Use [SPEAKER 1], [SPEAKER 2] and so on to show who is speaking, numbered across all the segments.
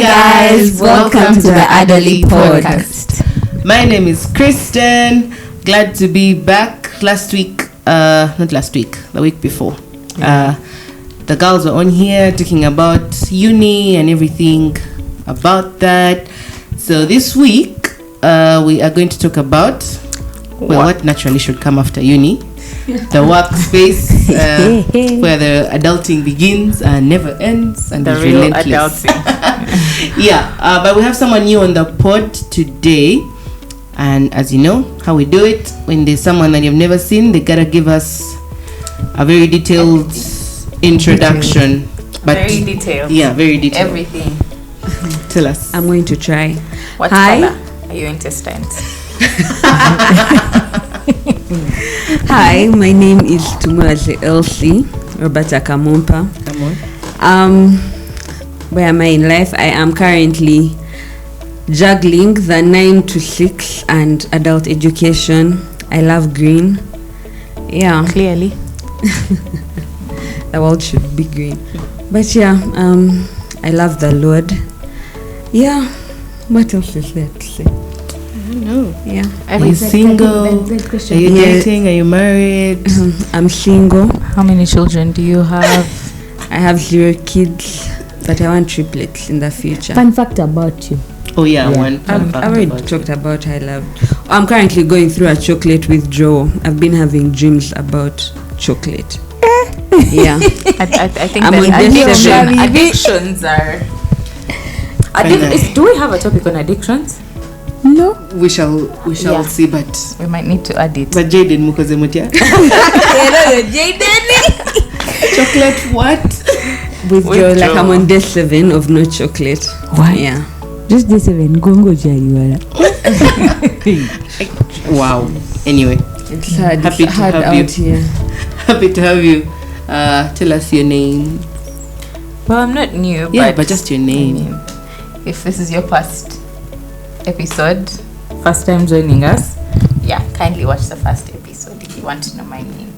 [SPEAKER 1] guys, welcome to the Adderley podcast.
[SPEAKER 2] My name is Kristen. Glad to be back. The week before. The girls were on here talking about uni and everything about that. So this week, we are going to talk about what naturally should come after uni. The workspace where the adulting begins and never ends and
[SPEAKER 1] the
[SPEAKER 2] is
[SPEAKER 1] real
[SPEAKER 2] relentless.
[SPEAKER 1] adulting.
[SPEAKER 2] But we have someone new on the pod today, and as you know how we do it, when there's someone that you've never seen, they gotta give us a very detailed introduction. But
[SPEAKER 1] very detailed.
[SPEAKER 2] Yeah, very detailed.
[SPEAKER 1] Everything.
[SPEAKER 2] Tell us.
[SPEAKER 3] I'm going to try.
[SPEAKER 1] What
[SPEAKER 3] Hi.
[SPEAKER 1] color are you intestines?
[SPEAKER 3] Hi, my name is Tumuraze Elsie Roberta Kamumpa.
[SPEAKER 2] Come on.
[SPEAKER 3] Where am I in life? I am currently juggling the 9 to 6 and adult education. I love green. Yeah,
[SPEAKER 1] Clearly.
[SPEAKER 3] the world should be green. But yeah, I love the Lord. Yeah, what else is there to say?
[SPEAKER 2] I don't know.
[SPEAKER 3] Yeah,
[SPEAKER 2] Are you single? Are you dating? Are you married?
[SPEAKER 3] I'm single.
[SPEAKER 1] How many children do you have?
[SPEAKER 3] I have 0 kids, but I want triplets in the future.
[SPEAKER 4] Fun fact about you.
[SPEAKER 2] Oh yeah, one.
[SPEAKER 3] I've already talked about I love. I'm currently going through a chocolate withdrawal. I've been having dreams about chocolate. Yeah.
[SPEAKER 1] I think
[SPEAKER 3] I'm
[SPEAKER 1] that
[SPEAKER 3] on
[SPEAKER 1] addictions are. Do we have a topic on addictions?
[SPEAKER 4] No.
[SPEAKER 2] We shall
[SPEAKER 1] Yeah.
[SPEAKER 2] see, but
[SPEAKER 1] We might need to add it.
[SPEAKER 2] Jaden Mukoze Mutia. Chocolate what?
[SPEAKER 3] Withdrawal, like I'm on day 7 of no chocolate.
[SPEAKER 4] What?
[SPEAKER 3] Yeah.
[SPEAKER 4] Just this even Gongo Jariwala.
[SPEAKER 2] Wow. Anyway,
[SPEAKER 3] It's hard.
[SPEAKER 2] Happy
[SPEAKER 3] It's
[SPEAKER 2] to
[SPEAKER 3] hard
[SPEAKER 2] have
[SPEAKER 3] out
[SPEAKER 2] you.
[SPEAKER 3] here.
[SPEAKER 2] happy to have you. Tell us your name.
[SPEAKER 1] Well, I'm not new,
[SPEAKER 2] Yeah, but just your name.
[SPEAKER 1] I mean, if this is your first episode, first time joining us, yeah, kindly watch the first episode if you want to know my name.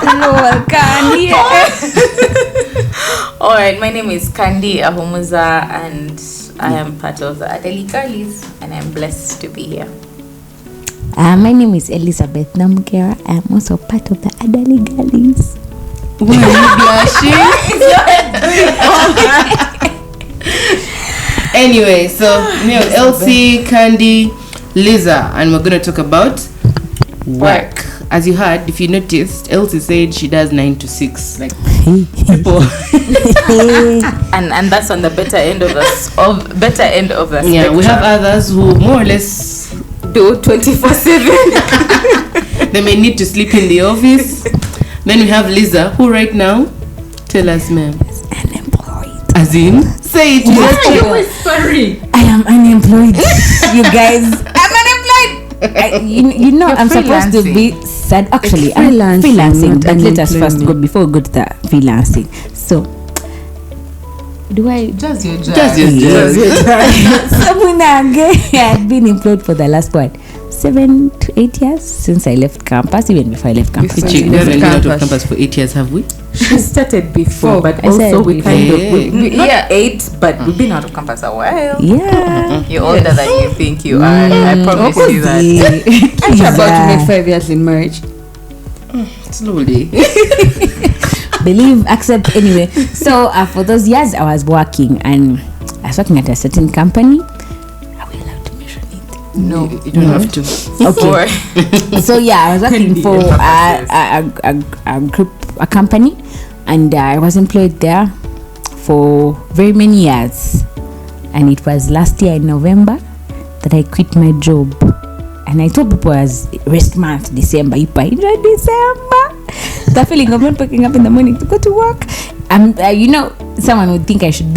[SPEAKER 3] Hello, Candy.
[SPEAKER 1] Alright, my name is Kandi Ahumuza and I am part of the Adeli Girlies and I'm blessed to be here.
[SPEAKER 4] My name is Elizabeth Namkera. I am also part of the Adderley Girlies.
[SPEAKER 2] Why are you blushing? Anyway, so me and Elsie, Candy, Liza, and we're going to talk about work. As you heard, if you noticed, Elsie said she does 9 to 6. Like people.
[SPEAKER 1] And that's on the better end of the
[SPEAKER 2] Yeah, we have
[SPEAKER 1] spectrum.
[SPEAKER 2] others who more or less
[SPEAKER 1] Do 24/7.
[SPEAKER 2] they may need to sleep in the office. Then we have Liza, who right now, tell us, ma'am.
[SPEAKER 4] Unemployed.
[SPEAKER 2] As in, say it.
[SPEAKER 1] whispering?
[SPEAKER 4] I am unemployed. You guys. I'm unemployed. You know,
[SPEAKER 1] You're
[SPEAKER 4] I'm supposed to be sad. Actually, I'm freelancing. But let us first go before we go to the freelancing. So, do I
[SPEAKER 1] Just your job.
[SPEAKER 2] Just your
[SPEAKER 4] I had been employed for the last 7 to 8 years since I left campus, even before I left campus.
[SPEAKER 2] We haven't been out of campus for 8 years, have we?
[SPEAKER 1] She started before, but
[SPEAKER 4] I
[SPEAKER 1] also
[SPEAKER 4] said
[SPEAKER 1] we kind of
[SPEAKER 2] before.
[SPEAKER 1] not 8, but we've been out of campus a while.
[SPEAKER 4] Yeah.
[SPEAKER 1] You're older than you think you are. I promise you that.
[SPEAKER 3] I'm about to make 5 years in marriage.
[SPEAKER 2] Slowly.
[SPEAKER 4] Believe, accept, anyway. So for those years I was working, and I was working at a certain company. Are we allowed to mention it?
[SPEAKER 1] No,
[SPEAKER 2] You don't have to.
[SPEAKER 4] Okay. So yeah, I was working for a company, and I was employed there for very many years. And it was last year in November that I quit my job. And I told people it was rest month, December. December. The feeling of not waking up in the morning to go to work. Someone would think I shouldn't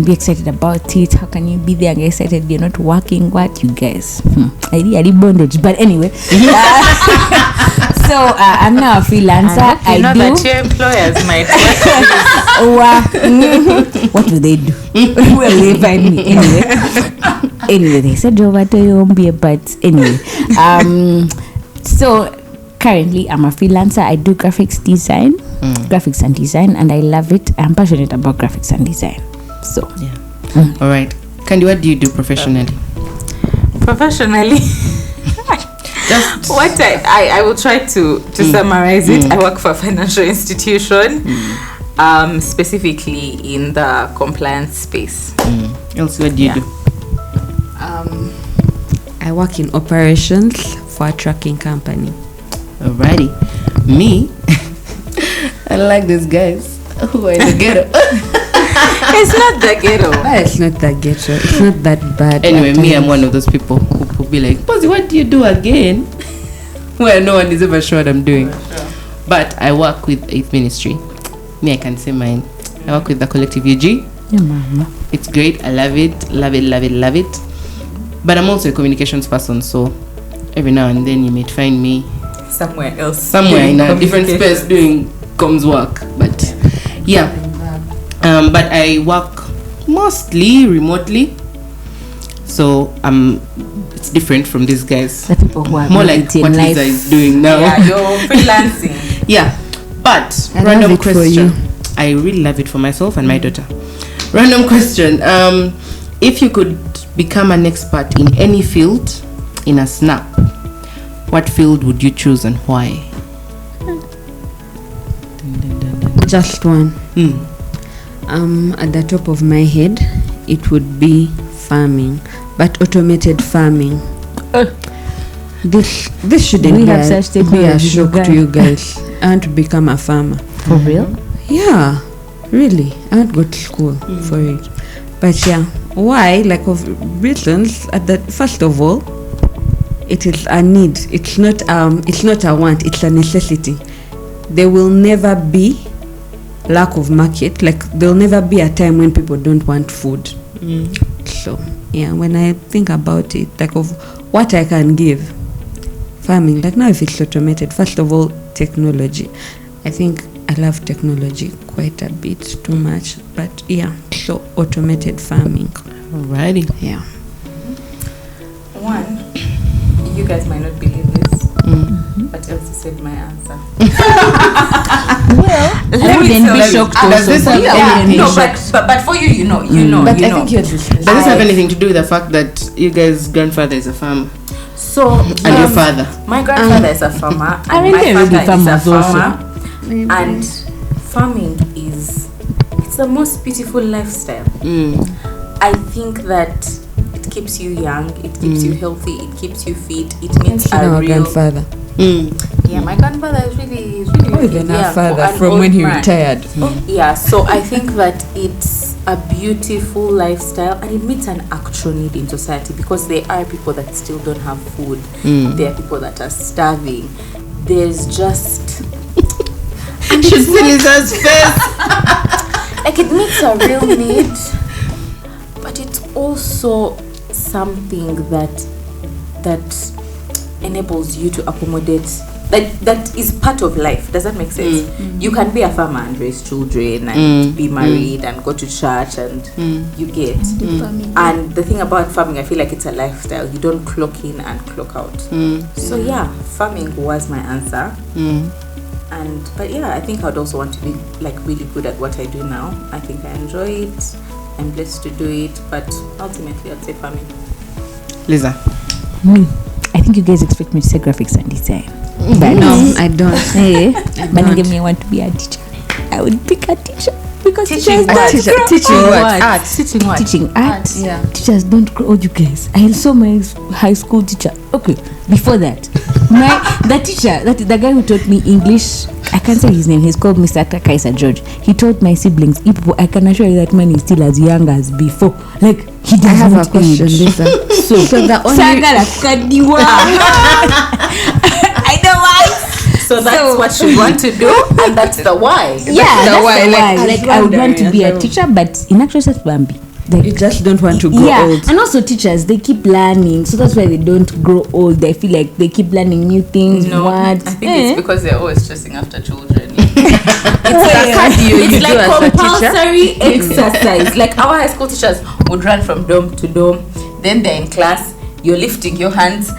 [SPEAKER 4] be excited about it. How can you be there and get excited? You're not working. What, you guys? I did bondage. But anyway. So I'm now a freelancer.
[SPEAKER 1] I know that your employers might.
[SPEAKER 4] What do they do? Where will they find me? Anyway, they said over to you, but anyway. So currently I'm a freelancer. I do graphics and design, and I love it. I'm passionate about graphics and design. So
[SPEAKER 2] Yeah. All right. Candy, what do you do professionally?
[SPEAKER 1] Professionally,
[SPEAKER 2] Just
[SPEAKER 1] what I will try to summarize it. I work for a financial institution, specifically in the compliance space.
[SPEAKER 2] else, what do you do?
[SPEAKER 3] I work in operations for a trucking company.
[SPEAKER 2] Alrighty. Me, I like these guys who are in the ghetto.
[SPEAKER 1] It's not the ghetto.
[SPEAKER 3] It's not that ghetto. It's not that bad.
[SPEAKER 2] Anyway,
[SPEAKER 3] at
[SPEAKER 2] me, I'm
[SPEAKER 3] times.
[SPEAKER 2] one of those people who will be like, Posy, what do you do again? Where no one is ever sure what I'm doing. But I work with 8th Ministry. Me, I can say mine. I work with the collective UG.
[SPEAKER 4] yeah, mama.
[SPEAKER 2] It's great. I love it. Love it, love it, love it. But I'm also a communications person, so every now and then you may find me
[SPEAKER 1] Somewhere else.
[SPEAKER 2] somewhere in a different space doing comms work. But yeah. But I work mostly remotely. So it's different from these guys.
[SPEAKER 4] The people who are
[SPEAKER 2] More like
[SPEAKER 4] busy in
[SPEAKER 2] what
[SPEAKER 4] life.
[SPEAKER 2] Lisa is doing now.
[SPEAKER 1] Yeah, you're freelancing.
[SPEAKER 2] Yeah, but
[SPEAKER 3] I love
[SPEAKER 2] random
[SPEAKER 3] it for
[SPEAKER 2] question.
[SPEAKER 3] you.
[SPEAKER 2] I really love it for myself and my daughter. Random question. If you could become an expert in any field in a snap, what field would you choose and why?
[SPEAKER 3] Just one. At the top of my head, it would be farming, but automated farming. This shouldn't
[SPEAKER 4] We
[SPEAKER 3] be,
[SPEAKER 4] have
[SPEAKER 3] a,
[SPEAKER 4] such
[SPEAKER 3] be a
[SPEAKER 4] technology,
[SPEAKER 3] shock
[SPEAKER 4] you
[SPEAKER 3] to you guys. I want to become a farmer.
[SPEAKER 4] For real?
[SPEAKER 3] Yeah, really. I want to go to school for it. But yeah, why? Like of reasons. First of all, it is a need. It's not a want. It's a necessity. There will never be lack of market. Like there'll never be a time when people don't want food. So yeah, when I think about it, like of what I can give, farming. Like now, if it's automated, first of all, technology. I think I love technology quite a bit, too much. But yeah, so automated farming.
[SPEAKER 2] Alrighty.
[SPEAKER 3] Yeah.
[SPEAKER 1] One, you guys might not believe this, but Elsie said my answer.
[SPEAKER 4] I wouldn't be shocked
[SPEAKER 2] Does
[SPEAKER 4] also.
[SPEAKER 2] this have
[SPEAKER 1] Yeah,
[SPEAKER 2] anything?
[SPEAKER 1] no, but for you, you know.
[SPEAKER 3] But
[SPEAKER 1] you
[SPEAKER 3] I
[SPEAKER 1] know.
[SPEAKER 3] think you're just
[SPEAKER 2] Does this have anything to do with the fact that you guys' grandfather is a farmer
[SPEAKER 1] So,
[SPEAKER 2] and your father?
[SPEAKER 1] my grandfather is a farmer, and
[SPEAKER 4] I mean,
[SPEAKER 1] my
[SPEAKER 4] they're really
[SPEAKER 1] father is a
[SPEAKER 4] farmers also.
[SPEAKER 1] farmer. And farming it's the most beautiful lifestyle. I think that it keeps you young, it keeps you healthy, it keeps you fit, it means a
[SPEAKER 3] our
[SPEAKER 1] real.
[SPEAKER 3] grandfather.
[SPEAKER 1] Yeah, my grandfather is really
[SPEAKER 3] Even
[SPEAKER 1] yeah,
[SPEAKER 3] our father
[SPEAKER 1] an
[SPEAKER 3] from
[SPEAKER 1] old
[SPEAKER 3] when he
[SPEAKER 1] man.
[SPEAKER 3] retired.
[SPEAKER 1] Yeah, so I think that it's a beautiful lifestyle and it meets an actual need in society because there are people that still don't have food. There are people that are starving. There's just
[SPEAKER 2] You should see Lisa's face.
[SPEAKER 1] like it meets a real need, but it's also something that enables you to accommodate that is part of life. Does that make sense? You can be a farmer and raise children and be married and go to church and you get. And the thing about farming, I feel like it's a lifestyle. You don't clock in and clock out. So yeah, farming was my answer. But yeah, I think I'd also want to be like really good at what I do now. I think I enjoy it. I'm blessed to do it, but ultimately I'd say farming.
[SPEAKER 2] Lisa.
[SPEAKER 4] Me, I think you guys expect me to say graphics and design. But
[SPEAKER 3] No, I don't.
[SPEAKER 4] hey, but you give me want to be a teacher. I would pick a teacher because
[SPEAKER 1] Teaching
[SPEAKER 4] teachers
[SPEAKER 1] what?
[SPEAKER 4] don't grow.
[SPEAKER 3] Teaching what?
[SPEAKER 1] Art. Teaching what?
[SPEAKER 4] Teaching art.
[SPEAKER 3] Yeah.
[SPEAKER 4] Teachers don't grow, you guys. I saw my high school teacher. Okay, before that, the teacher, the guy who taught me English, I can't say his name. He's called Mr. Kaisa George. He taught my siblings. I can assure you that man is still as young as before. Like he does
[SPEAKER 3] I have
[SPEAKER 4] not
[SPEAKER 3] a question,
[SPEAKER 4] age.
[SPEAKER 3] Lisa. So the only
[SPEAKER 4] I know why.
[SPEAKER 1] So that's what you want to do, and that's the why.
[SPEAKER 4] Yeah, that's
[SPEAKER 3] why,
[SPEAKER 4] the
[SPEAKER 3] like,
[SPEAKER 4] why.
[SPEAKER 3] I was
[SPEAKER 4] Like I would want to
[SPEAKER 3] wondering
[SPEAKER 4] be
[SPEAKER 3] as
[SPEAKER 4] a
[SPEAKER 3] well.
[SPEAKER 4] teacher, but in actual sense, Bambi. Like,
[SPEAKER 3] you just don't want to grow old.
[SPEAKER 4] and also teachers, they keep learning, so that's why they don't grow old. They feel like they keep learning new things.
[SPEAKER 1] No,
[SPEAKER 4] What?
[SPEAKER 1] I think it's because they're always chasing after children.
[SPEAKER 3] you
[SPEAKER 1] It's like
[SPEAKER 3] do as a
[SPEAKER 1] compulsory exercise. Like our high school teachers would run from dorm to dorm. Then they're in class. You're lifting your hands,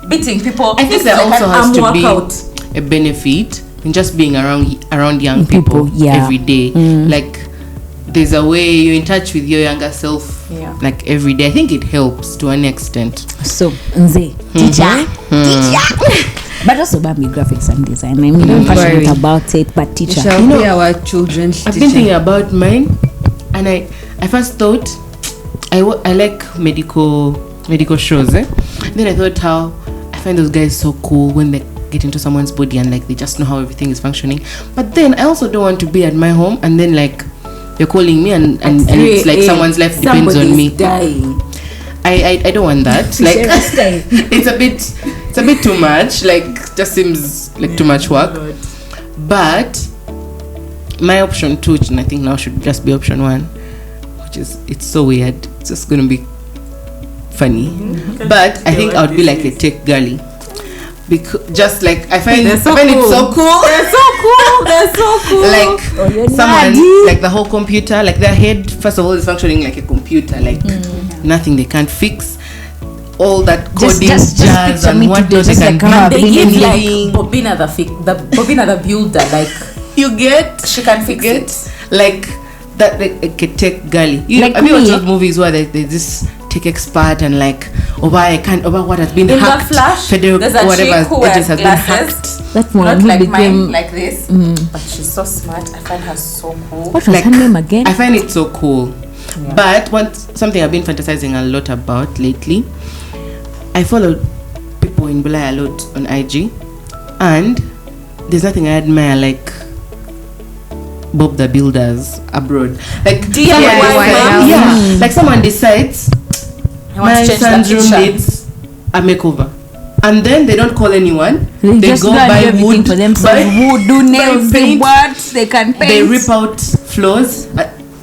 [SPEAKER 1] beating people.
[SPEAKER 2] I think
[SPEAKER 1] It's
[SPEAKER 2] there
[SPEAKER 1] like
[SPEAKER 2] also
[SPEAKER 1] an
[SPEAKER 2] has
[SPEAKER 1] arm
[SPEAKER 2] to be
[SPEAKER 1] workout.
[SPEAKER 2] a benefit in just being around young people
[SPEAKER 4] yeah.
[SPEAKER 2] every day. Like there's a way you're in touch with your younger self,
[SPEAKER 1] Yeah.
[SPEAKER 2] like every day. I think it helps to an extent.
[SPEAKER 4] So, Nze, teacher. But also about me graphics and design. I mean, I'm passionate about it, but
[SPEAKER 3] We
[SPEAKER 4] teacher.
[SPEAKER 3] shall be our children's
[SPEAKER 2] I've
[SPEAKER 3] teacher.
[SPEAKER 2] been thinking about mine, and I first thought I like medical shows. Then I thought how I find those guys so cool when they get into someone's body and like they just know how everything is functioning. But then I also don't want to be at my home and then like you're calling me and it's like someone's life depends on me.
[SPEAKER 1] Dying.
[SPEAKER 2] I don't want that. Like it's a bit too much. Like just seems like too much work. But my option 2, which I think now should just be option 1, which is it's so weird. It's just gonna be funny. But I think I would be like a tech girly. Because just like I find it so cool.
[SPEAKER 1] They're so cool.
[SPEAKER 2] Like someone like the whole computer, like their head first of all is functioning like a computer, like nothing they can't fix. All that coding
[SPEAKER 4] just
[SPEAKER 2] jazz
[SPEAKER 4] picture me
[SPEAKER 2] and what
[SPEAKER 4] today,
[SPEAKER 2] not they
[SPEAKER 4] just
[SPEAKER 2] can
[SPEAKER 4] like how
[SPEAKER 2] do
[SPEAKER 1] They give
[SPEAKER 2] anything.
[SPEAKER 1] like Bobina the Bobina the builder, like
[SPEAKER 2] You get
[SPEAKER 1] she can fix it.
[SPEAKER 2] like that like a tech girly.
[SPEAKER 4] Like
[SPEAKER 2] have you watched
[SPEAKER 4] me.
[SPEAKER 2] those movies where there's this tech expert and like over what has been
[SPEAKER 1] In
[SPEAKER 2] hacked,
[SPEAKER 1] the Flash,
[SPEAKER 2] Federal
[SPEAKER 1] there's a
[SPEAKER 2] whatever
[SPEAKER 1] chick who wears
[SPEAKER 2] edges has been
[SPEAKER 1] glasses.
[SPEAKER 2] hacked.
[SPEAKER 4] That one
[SPEAKER 1] Not
[SPEAKER 4] who
[SPEAKER 1] like
[SPEAKER 4] became.
[SPEAKER 1] mine, like this. But she's so smart. I find her so cool.
[SPEAKER 4] What was her name again?
[SPEAKER 2] I find it so cool. But something I've been fantasizing a lot about lately. I follow people in Bulai a lot on IG, and there's nothing I admire like Bob the Builders abroad. Like
[SPEAKER 1] DIY
[SPEAKER 2] like someone decides
[SPEAKER 1] I want
[SPEAKER 2] my
[SPEAKER 1] to change
[SPEAKER 2] son's
[SPEAKER 1] the
[SPEAKER 2] room
[SPEAKER 1] picture.
[SPEAKER 2] needs a makeover, and then they don't call anyone.
[SPEAKER 4] They just
[SPEAKER 2] go
[SPEAKER 4] go and do
[SPEAKER 2] buy
[SPEAKER 4] everything
[SPEAKER 2] wood
[SPEAKER 4] for themselves. Wood, do nails,
[SPEAKER 2] paint.
[SPEAKER 4] do what they can paint.
[SPEAKER 2] They rip out floors,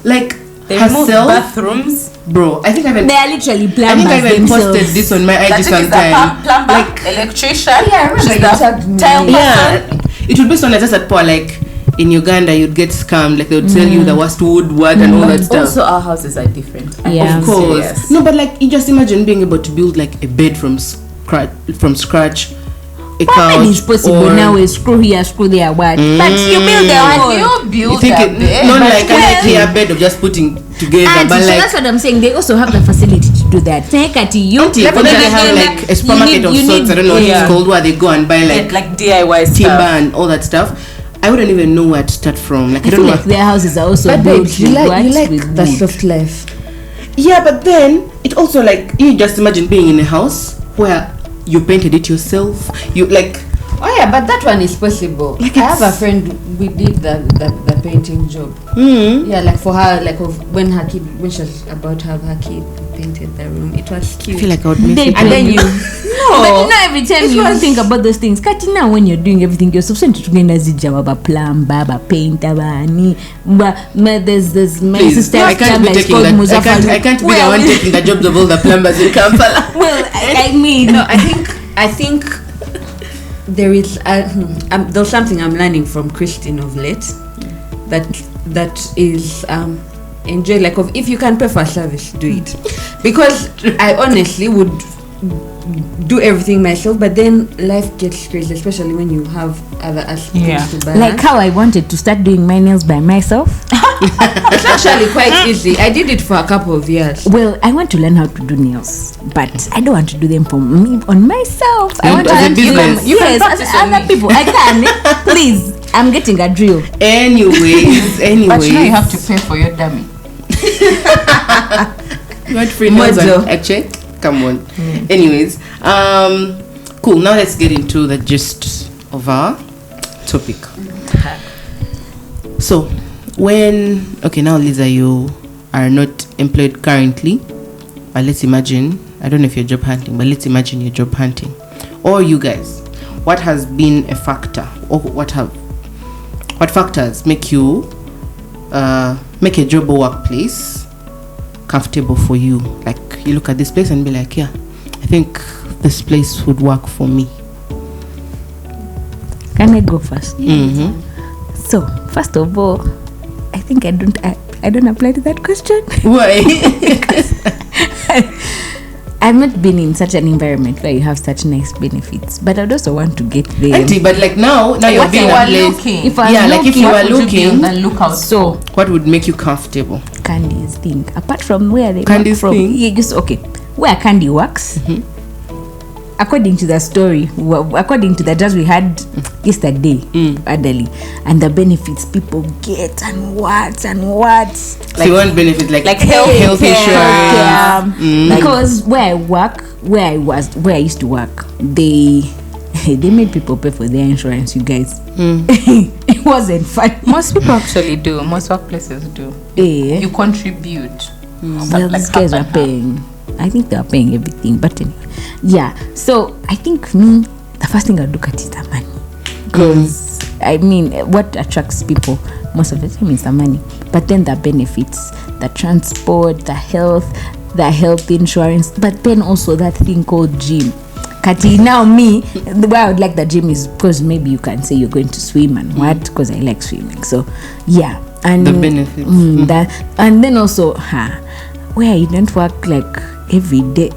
[SPEAKER 2] like
[SPEAKER 1] They remove
[SPEAKER 2] herself,
[SPEAKER 1] bathrooms.
[SPEAKER 2] bro. I think
[SPEAKER 4] They are literally
[SPEAKER 2] I
[SPEAKER 4] plumbers
[SPEAKER 2] think I even
[SPEAKER 4] themselves.
[SPEAKER 2] posted this on my
[SPEAKER 1] That
[SPEAKER 2] IG
[SPEAKER 1] chick is the
[SPEAKER 2] sometime.
[SPEAKER 1] plumber, electrician.
[SPEAKER 3] Yeah, I remember
[SPEAKER 1] She's
[SPEAKER 3] you
[SPEAKER 1] the
[SPEAKER 3] tagged me.
[SPEAKER 1] tile person.
[SPEAKER 2] Yeah, it would be so nice just at poor like in Uganda you'd get scammed, like they would tell you the worst wood what and all that stuff.
[SPEAKER 1] Also, our houses are different.
[SPEAKER 4] Yeah.
[SPEAKER 2] Of course.
[SPEAKER 1] Serious.
[SPEAKER 2] No, but like you just imagine being able to build like a bed from scratch, a
[SPEAKER 4] How
[SPEAKER 2] couch.
[SPEAKER 4] many is possible
[SPEAKER 2] or-
[SPEAKER 4] now? A screw here, screw there, what? But you build the
[SPEAKER 1] And
[SPEAKER 4] whole.
[SPEAKER 1] you
[SPEAKER 2] You
[SPEAKER 1] build
[SPEAKER 2] think
[SPEAKER 1] a
[SPEAKER 2] it,
[SPEAKER 1] bed.
[SPEAKER 2] not
[SPEAKER 1] but
[SPEAKER 2] like an IKEA bed of just putting together,
[SPEAKER 4] And
[SPEAKER 2] but
[SPEAKER 4] so
[SPEAKER 2] like
[SPEAKER 4] that's what I'm saying. They also have the facility to do that. Take it to you.
[SPEAKER 2] Auntie, but then they have like a supermarket of sorts. I don't know what
[SPEAKER 1] yeah.
[SPEAKER 2] it's called, where they go and buy like
[SPEAKER 1] like DIY
[SPEAKER 2] timber
[SPEAKER 1] stuff.
[SPEAKER 2] and all that stuff. I wouldn't even know where to start from. Like I
[SPEAKER 4] I
[SPEAKER 2] don't
[SPEAKER 4] feel
[SPEAKER 2] know.
[SPEAKER 4] like their houses are also
[SPEAKER 3] But
[SPEAKER 4] built
[SPEAKER 3] babes, you
[SPEAKER 4] with
[SPEAKER 3] like
[SPEAKER 4] what? With
[SPEAKER 3] the
[SPEAKER 4] wood.
[SPEAKER 3] soft life.
[SPEAKER 2] Yeah, but then it also like you just imagine being in a house where you painted it yourself. You like
[SPEAKER 3] Oh yeah, but that one is possible.
[SPEAKER 2] Like
[SPEAKER 3] I have a
[SPEAKER 2] it's-
[SPEAKER 3] friend. We did the painting job. Yeah, like for her, like of when she was about to have her kid, we painted the room. It was
[SPEAKER 2] I
[SPEAKER 3] cute.
[SPEAKER 2] feel like I would miss
[SPEAKER 4] They
[SPEAKER 2] it.
[SPEAKER 3] And then you
[SPEAKER 4] But you know, every time
[SPEAKER 3] It
[SPEAKER 4] you
[SPEAKER 3] was-
[SPEAKER 4] think about those things, Kati, now when you're doing everything, you're supposed to get zija baba plumber, baba painter, bani. There's my
[SPEAKER 2] Please,
[SPEAKER 4] sister.
[SPEAKER 2] I can't be taking that. I can't be the one taking the jobs of all the plumbers in Kampala.
[SPEAKER 4] Well, I mean,
[SPEAKER 3] no, I think there is there's something I'm learning from Christine of late that is enjoy, like of if you can pay for a service, do it, because I honestly would do everything myself, but then life gets crazy, especially when you have other aspects to balance.
[SPEAKER 4] like how I wanted to start doing my nails by myself.
[SPEAKER 3] It's actually quite easy. I did it for a couple of years.
[SPEAKER 4] Well, I want to learn how to do nails, but I don't want to do them for me on myself. I
[SPEAKER 2] You
[SPEAKER 4] want to
[SPEAKER 2] as a
[SPEAKER 4] learn
[SPEAKER 2] business.
[SPEAKER 4] You yes,
[SPEAKER 1] practice
[SPEAKER 4] as
[SPEAKER 1] on
[SPEAKER 4] other
[SPEAKER 1] me.
[SPEAKER 4] people. I can. Please, I'm getting a drill.
[SPEAKER 2] Anyways.
[SPEAKER 1] But you know you have to pay for your dummy.
[SPEAKER 2] You want free nails
[SPEAKER 3] Mojo.
[SPEAKER 2] on a check? Come on. Anyways, cool. Now let's get into the gist of our topic. So, now Lisa, you are not employed currently, but let's imagine, I don't know if you're job hunting, but let's imagine you're job hunting. Or you guys, what has been a factor, or what factors make you make a job or workplace comfortable for you? Like you look at this place and be like, yeah, I think this place would work for me.
[SPEAKER 4] Can I go first?
[SPEAKER 2] Mm-hmm.
[SPEAKER 4] So, first of all, I think I don't apply to that question.
[SPEAKER 2] Why?
[SPEAKER 4] I've not been in such an environment where you have such nice benefits, but I'd also want to get there.
[SPEAKER 2] Auntie, but like now you're
[SPEAKER 1] What
[SPEAKER 2] being
[SPEAKER 1] you
[SPEAKER 2] a
[SPEAKER 1] are
[SPEAKER 2] place.
[SPEAKER 1] looking.
[SPEAKER 4] If I was
[SPEAKER 2] Yeah, like if you
[SPEAKER 4] looking,
[SPEAKER 2] are
[SPEAKER 1] What would you be on
[SPEAKER 2] looking,
[SPEAKER 1] the lookout
[SPEAKER 4] so
[SPEAKER 2] what would make you comfortable?
[SPEAKER 4] Candy's thing, apart from where they
[SPEAKER 2] Candy's
[SPEAKER 4] work from,
[SPEAKER 2] thing?
[SPEAKER 4] yeah, just okay, where Candy works. According to the story, according to the judge we had yesterday, Adeli, and the benefits people get and what.
[SPEAKER 2] So you want benefits like
[SPEAKER 1] health
[SPEAKER 2] insurance.
[SPEAKER 4] Because where I used to work, they made people pay for their insurance, you guys. It wasn't fun.
[SPEAKER 1] Most people actually do. Most workplaces do.
[SPEAKER 4] Eh.
[SPEAKER 1] You contribute.
[SPEAKER 4] Well, these guys are paying. I think they are paying everything, but anyway, yeah. So I think me, the first thing I look at is the money, because I mean, what attracts people most of the time is the money, but then the benefits, the transport, the health insurance, but then also that thing called gym. Kati, now me, the way I would like the gym is because maybe you can say you're going to swim and what, because I like swimming. So yeah, and
[SPEAKER 2] The benefits.
[SPEAKER 4] that, and then also where you don't work like every day.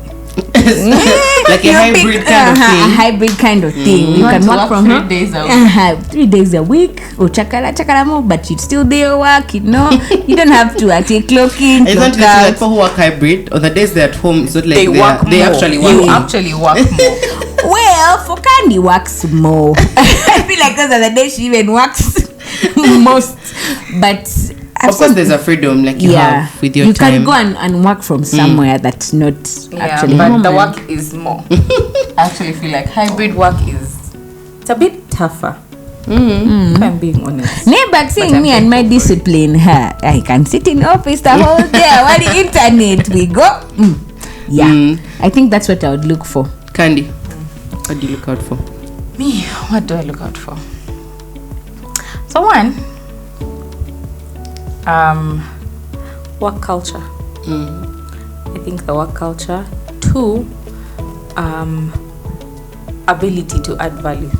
[SPEAKER 2] Like a hybrid kind of
[SPEAKER 4] A
[SPEAKER 2] thing.
[SPEAKER 4] hybrid kind of thing. You
[SPEAKER 1] want
[SPEAKER 4] can
[SPEAKER 1] to
[SPEAKER 4] work
[SPEAKER 1] work
[SPEAKER 4] from
[SPEAKER 1] 3
[SPEAKER 4] home.
[SPEAKER 1] days a week.
[SPEAKER 4] 3 days a week. Or chakara more, but you still do your work, you know. You don't have to actually clock in,
[SPEAKER 2] It's not
[SPEAKER 4] clock
[SPEAKER 2] just like
[SPEAKER 4] out.
[SPEAKER 2] people who work hybrid or the days they're at home. It's not like
[SPEAKER 1] They work
[SPEAKER 2] they
[SPEAKER 1] more.
[SPEAKER 2] actually
[SPEAKER 1] You
[SPEAKER 2] work.
[SPEAKER 1] actually work more.
[SPEAKER 4] Well, for Candy works more. I feel like those are the days she even works most. But
[SPEAKER 2] Of course, there's a freedom like you have with your
[SPEAKER 4] you
[SPEAKER 2] time.
[SPEAKER 4] can go and work from somewhere that's not actually
[SPEAKER 1] but
[SPEAKER 4] home.
[SPEAKER 1] the work is more. I actually feel like hybrid work it's a bit tougher. If I'm being honest.
[SPEAKER 4] Neighbor seeing me and my discipline, I can sit in office the whole day while the internet we go. Yeah, I think that's what I would look for.
[SPEAKER 2] Candy, what do you look out for?
[SPEAKER 1] Me, what do I look out for? So one, work culture. I think the work culture. 2, ability to add value.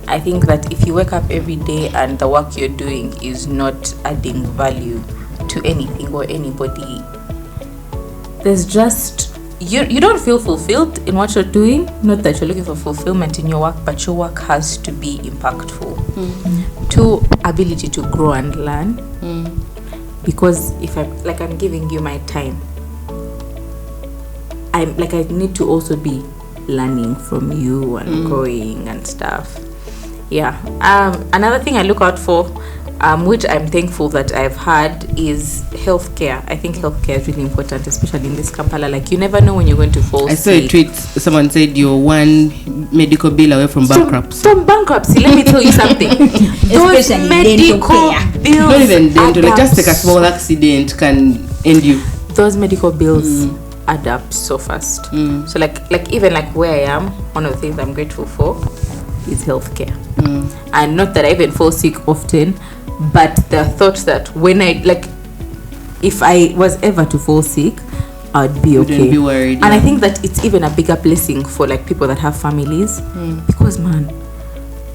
[SPEAKER 1] I think that if you wake up every day and the work you're doing is not adding value to anything or anybody, there's just you don't feel fulfilled in what you're doing. Not that you're looking for fulfillment in your work, but your work has to be impactful. 2, ability to grow and learn. Because if I'm giving you my time, I need to also be learning from you and growing and stuff. Yeah. Another thing I look out for, which I'm thankful that I've had, is healthcare. I think healthcare is really important, especially in this Kampala. Like, you never know when you're going to fall
[SPEAKER 2] I saw a
[SPEAKER 1] sick.
[SPEAKER 2] tweet. Someone said you're one medical bill away from bankruptcy.
[SPEAKER 1] From bankruptcy, let me tell you something. Those
[SPEAKER 4] Especially
[SPEAKER 1] medical
[SPEAKER 4] dental care.
[SPEAKER 1] bills,
[SPEAKER 2] Not even dental. Like
[SPEAKER 1] add
[SPEAKER 2] just
[SPEAKER 1] up
[SPEAKER 2] like a small accident can end you.
[SPEAKER 1] those medical bills add up so fast. So like even like where I am, one of the things I'm grateful for is healthcare. And not that I even fall sick often, but the thought that when if I was ever to fall sick, I'd be okay.
[SPEAKER 2] Wouldn't be worried,
[SPEAKER 1] And I
[SPEAKER 2] yeah.
[SPEAKER 1] think that it's even a bigger blessing for like people that have families, because man,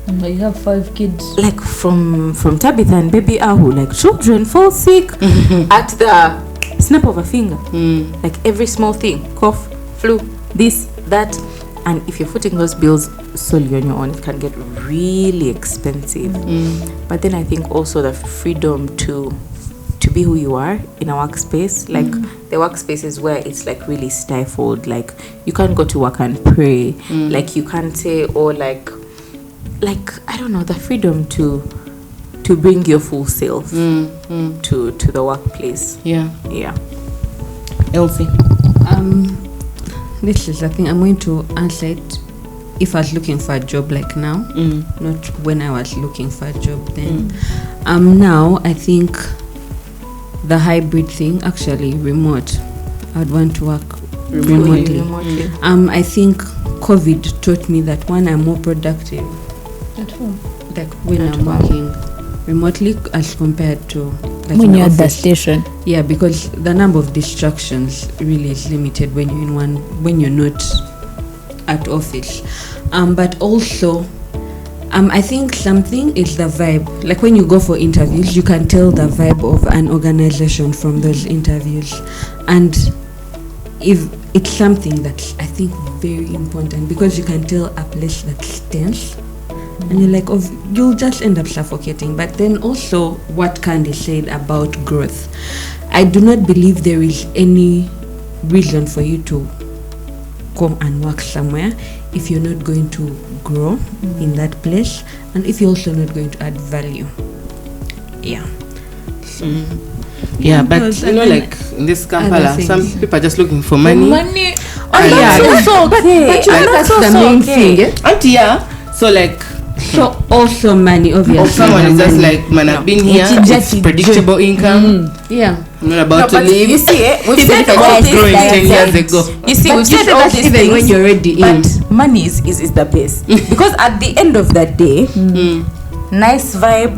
[SPEAKER 4] You have 5 kids.
[SPEAKER 1] like from Tabitha and baby Ahu, like children fall sick at the snap of a finger. Like every small thing, cough, flu, this, that, and if you're footing those bills solely on your own, it can get really expensive. But then I think also the freedom to be who you are in a workspace, like the workspaces where it's like really stifled, like you can't go to work and pray, like you can't say, or like I don't know, the freedom to bring your full self to the workplace.
[SPEAKER 2] Yeah. Elsie.
[SPEAKER 3] This is the thing. I'm going to answer it if I was looking for a job like now, not when I was looking for a job then. Now I think the hybrid thing, actually remote. I'd want to work remotely. I think COVID taught me that one, I'm more productive
[SPEAKER 4] At home.
[SPEAKER 3] like when I'm working remotely as compared to like
[SPEAKER 4] When
[SPEAKER 3] in
[SPEAKER 4] you're at the
[SPEAKER 3] office.
[SPEAKER 4] station.
[SPEAKER 3] Yeah, because the number of distractions really is limited when you're not at office. But also, I think something is the vibe. Like when you go for interviews, you can tell the vibe of an organization from those interviews. And if it's something that I think very important, because you can tell a place that's tense, and you're like, you'll just end up suffocating. But then also what Candy said about growth, I do not believe there is any reason for you to come and work somewhere if you're not going to grow in that place, and if you're also not going to add value. Yeah.
[SPEAKER 2] Yeah, but
[SPEAKER 3] Because,
[SPEAKER 2] you know,
[SPEAKER 3] and then
[SPEAKER 2] like in this Kampala,
[SPEAKER 3] other
[SPEAKER 2] some
[SPEAKER 3] things.
[SPEAKER 2] people are just looking for money.
[SPEAKER 1] Money.
[SPEAKER 2] And
[SPEAKER 1] That's also okay.
[SPEAKER 3] But you know, that's the main thing. Eh?
[SPEAKER 2] Auntie, yeah. So like,
[SPEAKER 3] So also money, obviously.
[SPEAKER 2] or someone is just
[SPEAKER 3] Money.
[SPEAKER 2] like, man, I've been here.
[SPEAKER 4] It's just
[SPEAKER 2] It's predictable income.
[SPEAKER 3] Yeah.
[SPEAKER 2] I'm not about to
[SPEAKER 1] But
[SPEAKER 2] leave.
[SPEAKER 1] you see, we've
[SPEAKER 2] Even
[SPEAKER 1] said
[SPEAKER 2] if I
[SPEAKER 1] all
[SPEAKER 2] was
[SPEAKER 1] these
[SPEAKER 2] growing
[SPEAKER 1] things.
[SPEAKER 2] 10 years ago.
[SPEAKER 1] You see,
[SPEAKER 3] But
[SPEAKER 1] we've
[SPEAKER 3] you
[SPEAKER 1] said
[SPEAKER 3] said
[SPEAKER 1] all
[SPEAKER 3] that
[SPEAKER 1] these
[SPEAKER 3] even
[SPEAKER 1] things.
[SPEAKER 3] when you're already in.
[SPEAKER 1] But money is the base. Because at the end of that day, nice vibe,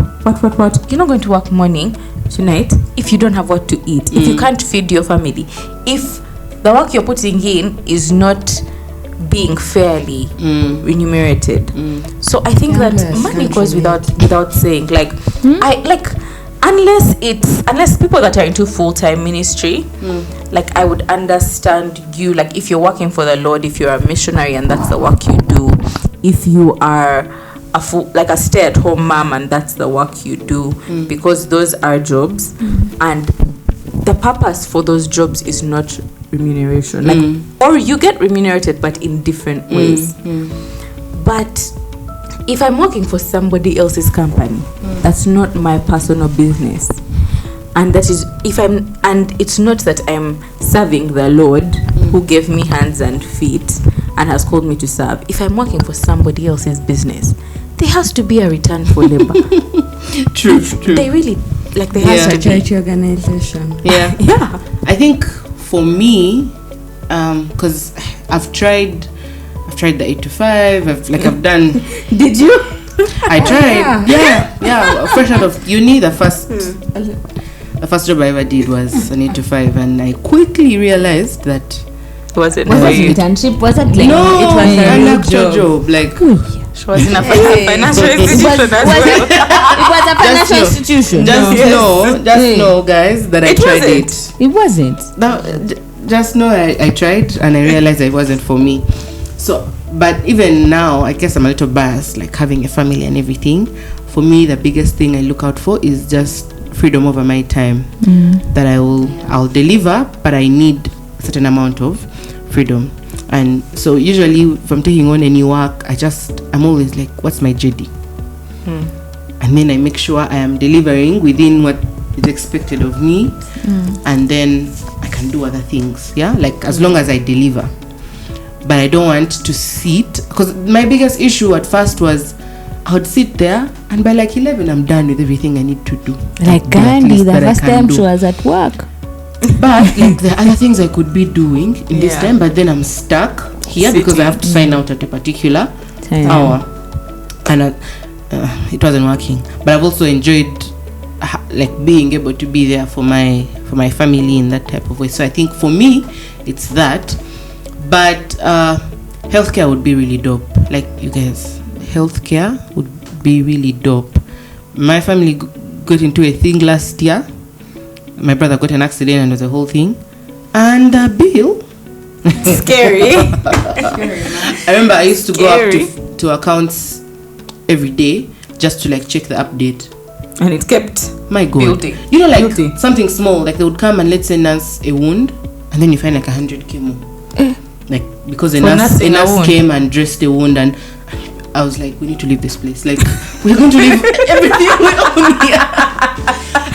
[SPEAKER 1] what, you're not going to work morning to night if you don't have what to eat, if you can't feed your family, if the work you're putting in is not being fairly remunerated. So I think that
[SPEAKER 3] Yes,
[SPEAKER 1] money
[SPEAKER 3] can't
[SPEAKER 1] goes without saying. Like I like, unless people that are into full-time ministry, like I would understand you, like if you're working for the Lord, if you're a missionary and that's the work you do, if you are a stay-at-home mom and that's the work you do, because those are jobs, and the purpose for those jobs is not remuneration, like, or you get remunerated but in different ways. But if I'm working for somebody else's company, that's not my personal business, and that is and it's not that I'm serving the Lord who gave me hands and feet and has called me to serve. If I'm working for somebody else's business, there has to be a return for labor.
[SPEAKER 2] True.
[SPEAKER 1] They really, like, there
[SPEAKER 2] Yeah.
[SPEAKER 1] has to be.
[SPEAKER 3] Charity organization.
[SPEAKER 2] Yeah.
[SPEAKER 1] Yeah.
[SPEAKER 2] I think for me, because I've tried the 8 to 5. I've done.
[SPEAKER 1] Did you?
[SPEAKER 2] I tried. Yeah. Fresh out of uni, the first job I ever did was an 8 to 5, and I quickly realized that
[SPEAKER 1] Was it?
[SPEAKER 4] Was
[SPEAKER 2] Right.
[SPEAKER 4] it internship? Was it like
[SPEAKER 2] no,
[SPEAKER 3] it was a
[SPEAKER 2] an
[SPEAKER 3] real
[SPEAKER 2] actual job. Like,
[SPEAKER 1] She was in a financial institution as well.
[SPEAKER 4] it was a financial
[SPEAKER 2] know.
[SPEAKER 4] institution?
[SPEAKER 2] just know, guys, that I
[SPEAKER 1] It
[SPEAKER 2] tried
[SPEAKER 1] wasn't.
[SPEAKER 2] it.
[SPEAKER 4] It wasn't.
[SPEAKER 2] Now, just know I tried, and I realized that it wasn't for me. So, but even now, I guess I'm a little biased, like having a family and everything. For me, the biggest thing I look out for is just freedom over my time. That I'll deliver, but I need a certain amount of freedom. And so usually if I'm taking on any work, I'm always like, what's my JD? And then I make sure I am delivering within what is expected of me, and then I can do other things, like as long as I deliver. But I don't want to sit, because my biggest issue at first was I would sit there and by like 11 I'm done with everything I need to do.
[SPEAKER 4] Like
[SPEAKER 2] At
[SPEAKER 4] Gandhi,
[SPEAKER 2] least
[SPEAKER 4] the
[SPEAKER 2] that I
[SPEAKER 4] first
[SPEAKER 2] can
[SPEAKER 4] time
[SPEAKER 2] do.
[SPEAKER 4] she was at work.
[SPEAKER 2] But like there are other things I could be doing in this
[SPEAKER 1] Yeah.
[SPEAKER 2] time, but then I'm stuck here because I have to sign out at a particular hour, and it wasn't working. But I've also enjoyed like being able to be there for my family in that type of way. So I think for me it's that. But healthcare would be really dope. Like you guys, healthcare would be really dope. My family got into a thing last year. My brother got an accident and it was a whole thing. And Bill.
[SPEAKER 1] Scary.
[SPEAKER 2] I remember I used to go
[SPEAKER 1] Scary.
[SPEAKER 2] up to accounts every day just to like check the update.
[SPEAKER 1] And it kept
[SPEAKER 2] My God.
[SPEAKER 1] building.
[SPEAKER 2] You know, like
[SPEAKER 1] Building.
[SPEAKER 2] something small, like they would come and let's say nurse a wound, and then you find like 100K more. Like because a
[SPEAKER 1] For nursing a
[SPEAKER 2] nurse
[SPEAKER 1] wound.
[SPEAKER 2] came and dressed the wound, and I was like, we need to leave this place. Like we're going to leave everything we own here.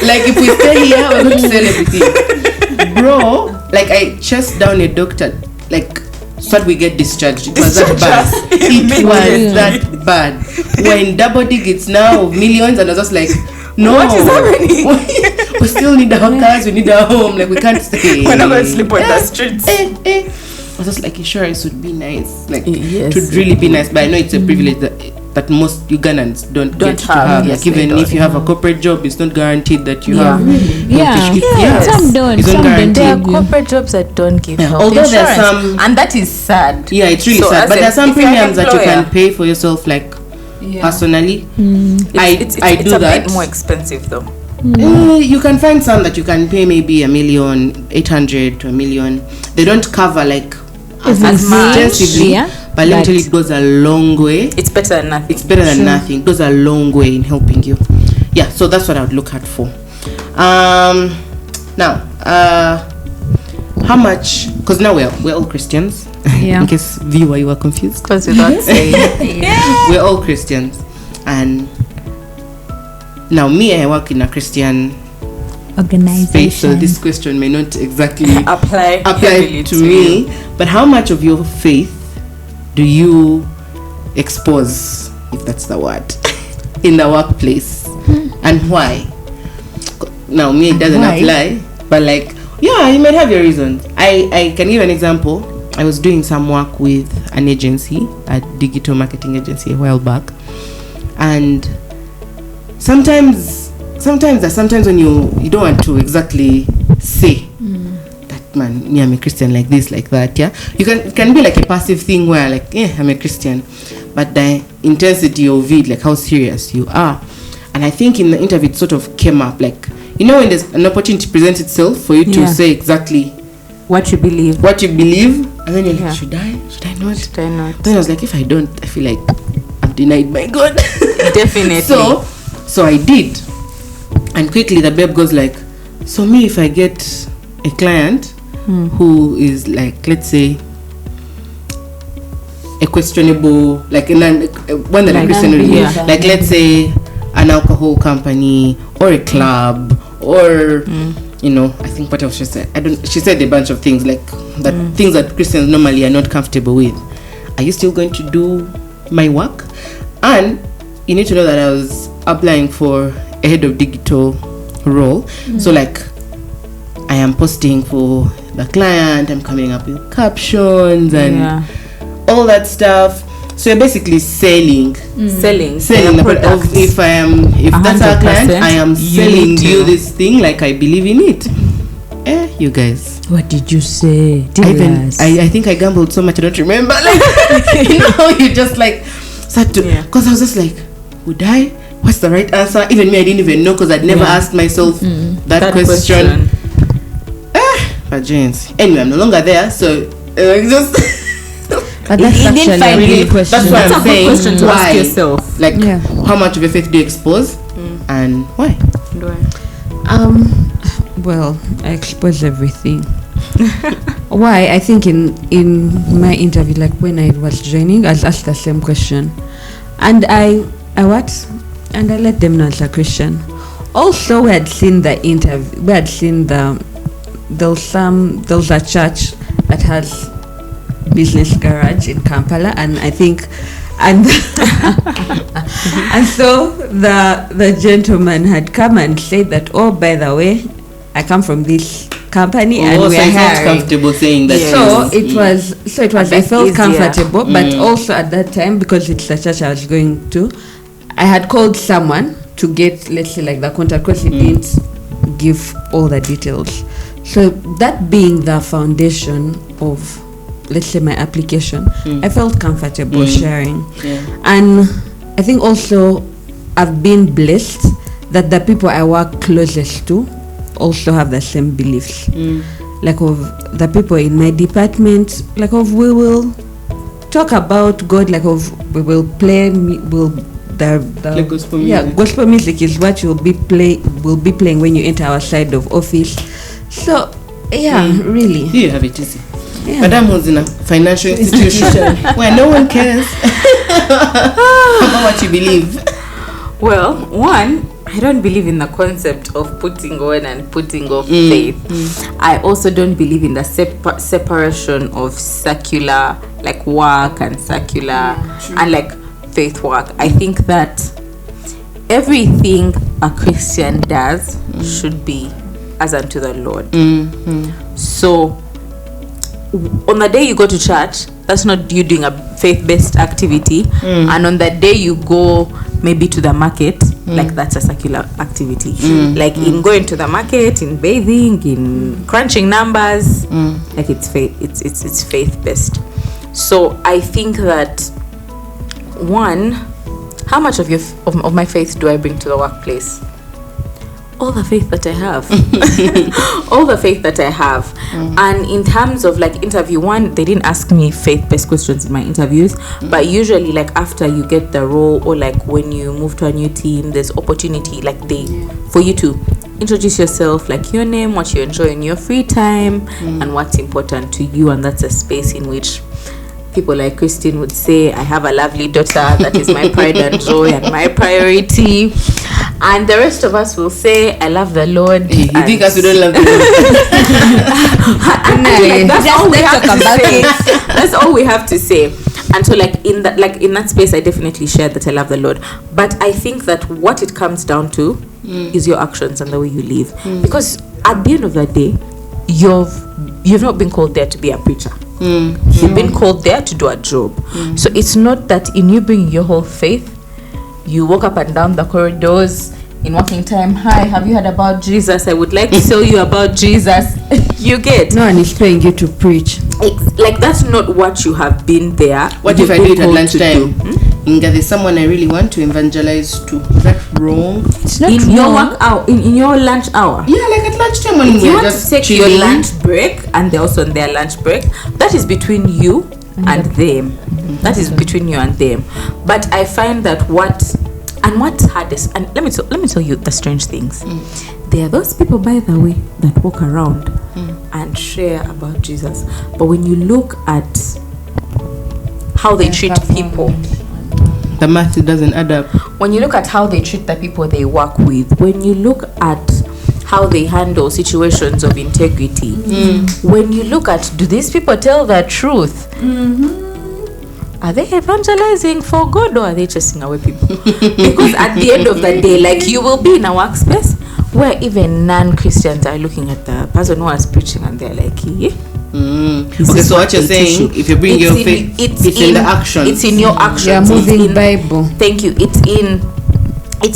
[SPEAKER 2] Like if we stay here, we're going to sell everything. Bro, like I chased down a doctor, like so that we get discharged. It was that bad. It was that bad. We're in double digits now of millions, and I was just like, no.
[SPEAKER 1] What is happening?
[SPEAKER 2] We still need our cars, we need our home, like we can't stay.
[SPEAKER 1] We're not going to sleep on the streets.
[SPEAKER 2] I was just like, insurance would be nice, like
[SPEAKER 1] Yes.
[SPEAKER 2] it would really be nice, but I know it's a privilege that most Ugandans don't get to
[SPEAKER 1] have.
[SPEAKER 2] have.
[SPEAKER 1] Yes,
[SPEAKER 2] Like even
[SPEAKER 1] they
[SPEAKER 2] if you have a corporate job, it's not guaranteed that you have.
[SPEAKER 4] Yeah.
[SPEAKER 2] Yes.
[SPEAKER 4] Some don't.
[SPEAKER 2] It's not
[SPEAKER 4] Some don't.
[SPEAKER 2] guaranteed.
[SPEAKER 1] There are
[SPEAKER 4] give you.
[SPEAKER 1] corporate jobs that don't give
[SPEAKER 2] Yeah,
[SPEAKER 1] health
[SPEAKER 2] although there are
[SPEAKER 1] insurance.
[SPEAKER 2] some-
[SPEAKER 1] and that is sad.
[SPEAKER 2] Yeah, it's really
[SPEAKER 1] So
[SPEAKER 2] sad.
[SPEAKER 1] as
[SPEAKER 2] But
[SPEAKER 1] a-
[SPEAKER 2] there are some
[SPEAKER 1] if you're an
[SPEAKER 2] premiums that you
[SPEAKER 1] employer,
[SPEAKER 2] can pay for yourself, like personally.
[SPEAKER 1] It's
[SPEAKER 2] I do
[SPEAKER 1] a
[SPEAKER 2] that.
[SPEAKER 1] bit more expensive though.
[SPEAKER 2] You can find some that you can pay maybe 1,800,000 to 1,000,000. They don't cover like as
[SPEAKER 4] much,
[SPEAKER 2] extensively,
[SPEAKER 4] yeah.
[SPEAKER 2] but let me tell you, it goes a long way.
[SPEAKER 1] It's better than nothing.
[SPEAKER 2] It's better than nothing. It goes a long way in helping you. Yeah, so that's what I would look at for. Now, how much? Because now we're all Christians.
[SPEAKER 4] Yeah.
[SPEAKER 2] In case viewer you were confused,
[SPEAKER 1] Because without saying,
[SPEAKER 2] we're all Christians, and now me, I work in a Christian
[SPEAKER 4] Organization.
[SPEAKER 2] space, so this question may not exactly
[SPEAKER 1] apply
[SPEAKER 2] to me. But how much of your faith do you expose, if that's the word, in the workplace, and why? Now me, it doesn't
[SPEAKER 4] Why?
[SPEAKER 2] apply, but like, yeah, you might have your reasons. I can give an example. I was doing some work with an agency, a digital marketing agency, a while back, and sometimes when you don't want to exactly say that, man, yeah, I'm a Christian, like this, like that. Yeah, it can be like a passive thing where like, yeah, I'm a Christian, but the intensity of it, like how serious you are. And I think in the interview it sort of came up, like, you know, when there's an opportunity presents itself for you to say exactly
[SPEAKER 1] what you believe.
[SPEAKER 2] And then you're like, should I not? Then I was like, if I don't, I feel like I'm denied by God.
[SPEAKER 1] Definitely.
[SPEAKER 2] So I did. And quickly the babe goes like, so me, if I get a client who is like, let's say, a questionable, like one that I'm questionable, like let's say an alcohol company or a club or you know, I think what else she said? She said a bunch of things like that, things that Christians normally are not comfortable with. Are you still going to do my work? And you need to know that I was applying for a head of digital role. So like, I am posting for the client, I'm coming up with captions and all that stuff. So you're basically selling the product. If that's our client, I am selling you this thing like I believe in it. You guys.
[SPEAKER 4] What did you say?
[SPEAKER 2] I think I gambled so much I don't remember. Like, you know how you just like start to, because I was just like, would I? What's the right answer? Even me, I didn't even know because I'd never asked myself that question. But James, anyway, I'm no longer there, so just.
[SPEAKER 3] But that's actually a really question.
[SPEAKER 2] That's why I'm saying,
[SPEAKER 1] question to
[SPEAKER 2] why?
[SPEAKER 1] ask yourself.
[SPEAKER 2] Like, how much of your faith do you expose, and why?
[SPEAKER 3] Well, I expose everything. Why? I think in my interview, like when I was joining, I was asked the same question, and I let them know as a Christian. Also, we had seen the interview. We had seen there was a church that has business garage in Kampala, and I think and so the gentleman had come and said that, oh, by the way, I come from this company and we are hiring.
[SPEAKER 2] Comfortable saying that.
[SPEAKER 3] So it was I felt
[SPEAKER 1] easier.
[SPEAKER 3] comfortable, but also at that time, because it's the church I was going to, I had called someone to get, let's say, like the contact, because he didn't give all the details. So that being the foundation of, let's say, my application, I felt comfortable sharing. And I think also I've been blessed that the people I work closest to also have the same beliefs. Like of the people in my department, like of we will talk about God, like of we will play the
[SPEAKER 2] gospel music.
[SPEAKER 3] Gospel music is what you'll be playing when you enter our side of office. So really,
[SPEAKER 2] you have it easy.
[SPEAKER 3] Yeah.
[SPEAKER 2] was in a financial institution where no one cares about what you believe.
[SPEAKER 1] Well, one, I don't believe in the concept of putting on and putting off faith. I also don't believe in the separation of secular, like work, and secular and like faith work. I think that everything a Christian does should be as unto the Lord. So on the day you go to church, that's not you doing a faith-based activity, and on the day you go maybe to the market, like that's a secular activity. Like in going to the market, in bathing, in crunching numbers, like it's faith-based. So I think that, one, how much of my faith do I bring to the workplace? all the faith that I have. All the faith that I have. And in terms of like interview one, they didn't ask me faith-based questions in my interviews, but usually like after you get the role or like when you move to a new team, there's opportunity like for you to introduce yourself, like your name, what you enjoy in your free time, and what's important to you. And that's a space in which people like Christine would say, I have a lovely daughter that is my pride and joy and my priority. And the rest of us will say, I love the Lord.
[SPEAKER 2] You think us we don't love the Lord?
[SPEAKER 1] That's all we have to say. That's all we have to say. And so like in that space, I definitely share that I love the Lord. But I think that what it comes down to is your actions and the way you live. Because at the end of the day, you've not been called there to be a preacher. You've been called there to do a job. So it's not that in you bringing your whole faith, you walk up and down the corridors in walking time. Hi, have you heard about Jesus? I would like to tell you about Jesus. You get?
[SPEAKER 3] No one is paying you to preach.
[SPEAKER 1] Like that's not what you have been there.
[SPEAKER 2] What if I do it at lunchtime? Inga, there's someone I really want to evangelize to. Is that wrong?
[SPEAKER 3] It's not
[SPEAKER 1] in
[SPEAKER 3] wrong.
[SPEAKER 1] your work hour, in your lunch hour.
[SPEAKER 2] Yeah, like at lunchtime when
[SPEAKER 1] If you
[SPEAKER 2] we're
[SPEAKER 1] want
[SPEAKER 2] just
[SPEAKER 1] to take
[SPEAKER 2] chilling.
[SPEAKER 1] your lunch break and they're also on their lunch break, that is between you and them. That is between you and them. But I find that what's hardest, and let me tell you the strange things. There are those people, by the way, that walk around and share about Jesus, but when you look at how they treat people,
[SPEAKER 2] the math doesn't add up.
[SPEAKER 1] when you look at how they treat the people they work with, when you look at how they handle situations of integrity, when you look at, do these people tell the truth? Are they evangelizing for God or are they chasing away people? Because at the end of the day, like you will be in a workspace where even non-Christians are looking at the person who is preaching and they're like, yeah.
[SPEAKER 2] Okay, so what you're saying, if you bring your faith, it's in the action.
[SPEAKER 1] It's in your actions.
[SPEAKER 3] Yeah, moving
[SPEAKER 1] It's in-
[SPEAKER 3] Bible.
[SPEAKER 1] Thank you. It's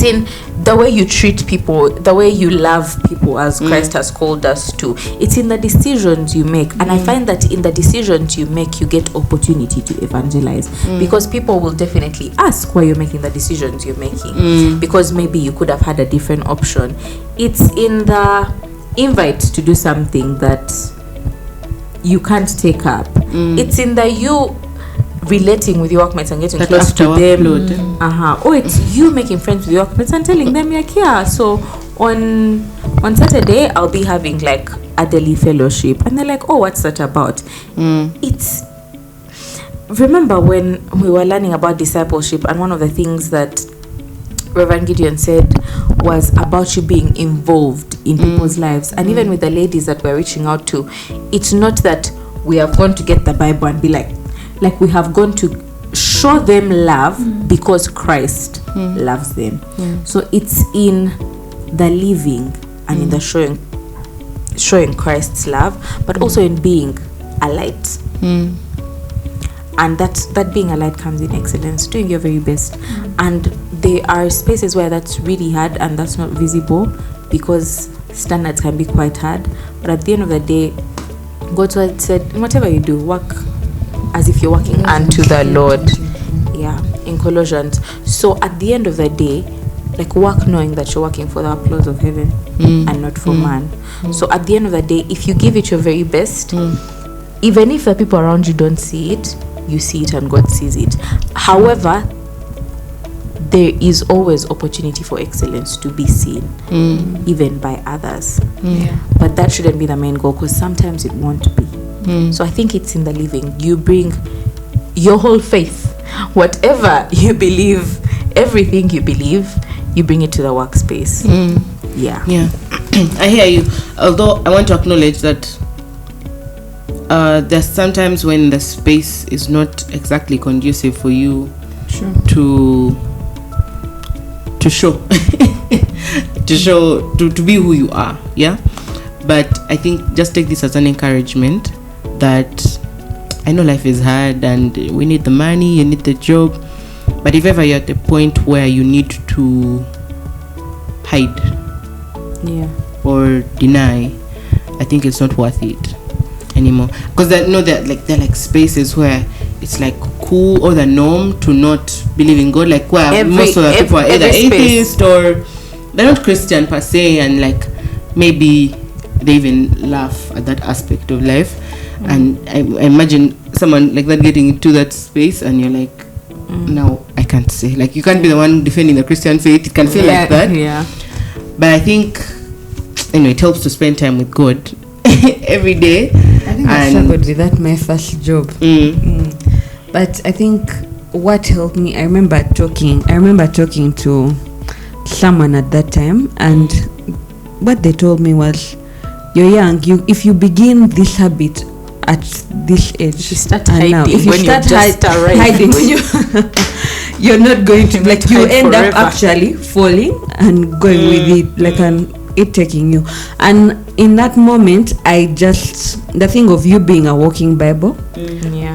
[SPEAKER 1] in the way you treat people, the way you love people as Christ has called us to. It's in the decisions you make. And I find that in the decisions you make, you get opportunity to evangelize. Because people will definitely ask why you're making the decisions you're making. Because maybe you could have had a different option. It's in the invite to do something that you can't take up. It's in the you relating with your workmates and getting
[SPEAKER 2] That
[SPEAKER 1] close to
[SPEAKER 2] after
[SPEAKER 1] them.
[SPEAKER 2] workload.
[SPEAKER 1] Or it's you making friends with your workmates and telling them, like, yeah, so on Saturday I'll be having like a daily fellowship, and they're like, oh, what's that about? It's, remember when we were learning about discipleship, and one of the things that Reverend Gideon said was about you being involved in people's lives. And even with the ladies that we're reaching out to, it's not that we have gone to get the Bible and be like we have gone to show them love because Christ loves them. So it's in the living and in the showing Christ's love, but also in being a light. And that being a light comes in excellence, doing your very best. And there are spaces where that's really hard and that's not visible because standards can be quite hard. But at the end of the day, God said, whatever you do, work as if you're working unto the Lord. Yeah, in Colossians. So at the end of the day, like, work knowing that you're working for the applause of heaven and not for man. So at the end of the day, if you give it your very best, even if the people around you don't see it, you see it and God sees it. However, there is always opportunity for excellence to be seen, even by others. But that shouldn't be the main goal, because sometimes it won't be. So I think it's in the living. You bring your whole faith, whatever you believe, everything you believe, you bring it to the workspace. Yeah.
[SPEAKER 2] I hear you. Although I want to acknowledge that there's sometimes when the space is not exactly conducive for you to show to be who you are. But I think just take this as an encouragement that I know life is hard and we need the money, you need the job, but if ever you're at the point where you need to hide or deny, I think it's not worth it anymore, because they're like spaces where it's like cool or the norm to not believe in God, like where most of the people are either atheist or they're not Christian per se, and like maybe they even laugh at that aspect of life. And I imagine someone like that getting into that space, and you're like, no, I can't say. Like, you can't be the one defending the Christian faith. It can feel like that.
[SPEAKER 1] Yeah.
[SPEAKER 2] But I think, it helps to spend time with God every day.
[SPEAKER 3] I think I struggled with that my first job. But I think what helped me, I remember talking to someone at that time, and what they told me was, you're young, if you begin this habit at this age,
[SPEAKER 1] you start
[SPEAKER 3] and
[SPEAKER 1] hiding
[SPEAKER 3] now, if you
[SPEAKER 1] when
[SPEAKER 3] start
[SPEAKER 1] you're just
[SPEAKER 3] hiding, you're not going to, like, you end up
[SPEAKER 1] forever.
[SPEAKER 3] actually falling and going with it, like it taking you. And in that moment, the thing of you being a walking Bible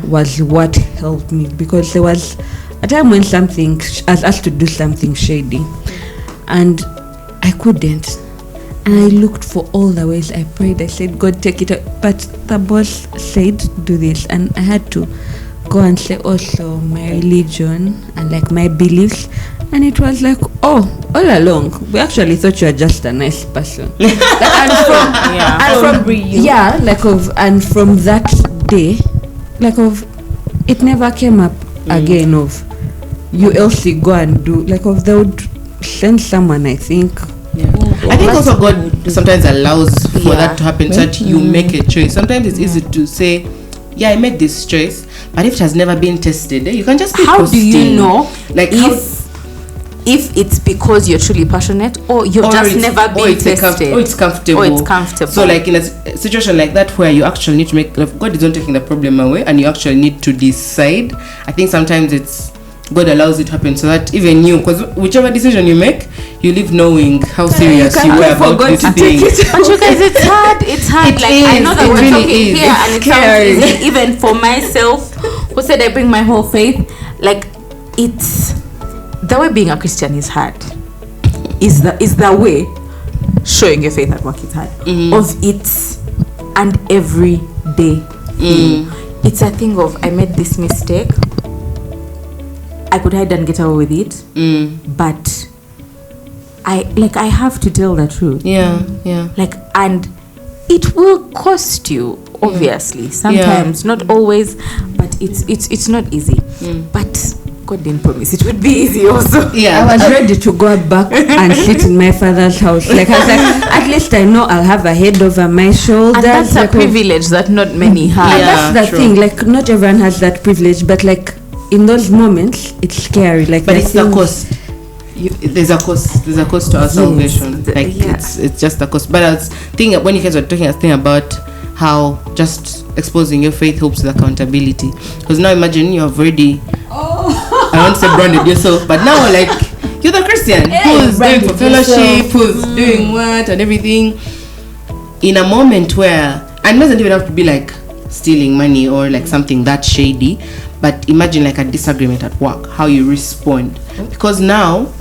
[SPEAKER 3] was what helped me, because there was a time when something I was asked to do something shady, and I couldn't. And I looked for all the ways. I prayed. I said, God, take it out. But the boss said, do this. And I had to go and say also my religion and like my beliefs. And it was like, all along, we actually thought you were just a nice person. And from that day, it never came up again of you Elsie go and do, they would send someone, I think.
[SPEAKER 2] Yeah. I think also God sometimes allows for that to happen, so that you make a choice. Sometimes it's easy to say, I made this choice, but if it has never been tested, you can just be
[SPEAKER 1] how
[SPEAKER 2] posting.
[SPEAKER 1] do you know
[SPEAKER 2] if
[SPEAKER 1] it's because you're truly passionate, or you've just never been tested,
[SPEAKER 2] or it's comfortable? So like in a situation like that where you actually need to make, God is not taking the problem away, and you actually need to decide. I think sometimes it's God allows it to happen so that even you, because whichever decision you make, you live knowing how serious you were about this thing.
[SPEAKER 1] But you guys, it's hard. I know that we're
[SPEAKER 2] really
[SPEAKER 1] talking here, and it
[SPEAKER 3] scary.
[SPEAKER 1] sounds easy, even for myself, who said I bring my whole faith. Like, it's the way being a Christian is hard. Is the way showing your faith at work is hard. Of it's and every day. It's a thing of, I made this mistake. I could hide and get away with it, but I have to tell the truth.
[SPEAKER 2] Yeah.
[SPEAKER 1] And it will cost you, obviously. Sometimes, not always, but it's not easy. But God didn't promise it would be easy also.
[SPEAKER 3] I was ready to go back and sit in my father's house. I was like, at least I know I'll have a head over my shoulders.
[SPEAKER 1] And that's a privilege that not many have.
[SPEAKER 3] And that's the thing. Not everyone has that privilege, but in those moments, it's scary.
[SPEAKER 2] But it's the cost. There's a cost to our salvation. It's just a cost. But I was thinking, when you guys were talking, I was thinking about how just exposing your faith helps with accountability. Because now imagine you have already, I won't say branded yourself, but now you're the Christian who's going for fellowship, who's doing what and everything. In a moment where, and it doesn't even have to be stealing money or something that shady, but imagine a disagreement at work, how you respond, because now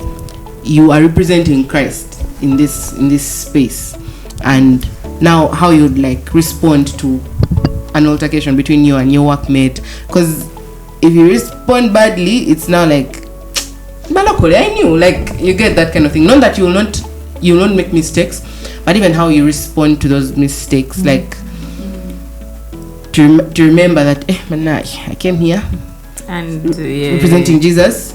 [SPEAKER 2] you are representing Christ in this space, and now how you'd respond to an altercation between you and your workmate. Because if you respond badly, it's now Malakole, I knew, you get that kind of thing. Not that you will not make mistakes, but even how you respond to those mistakes, to remember that I came here
[SPEAKER 1] and
[SPEAKER 2] representing Jesus,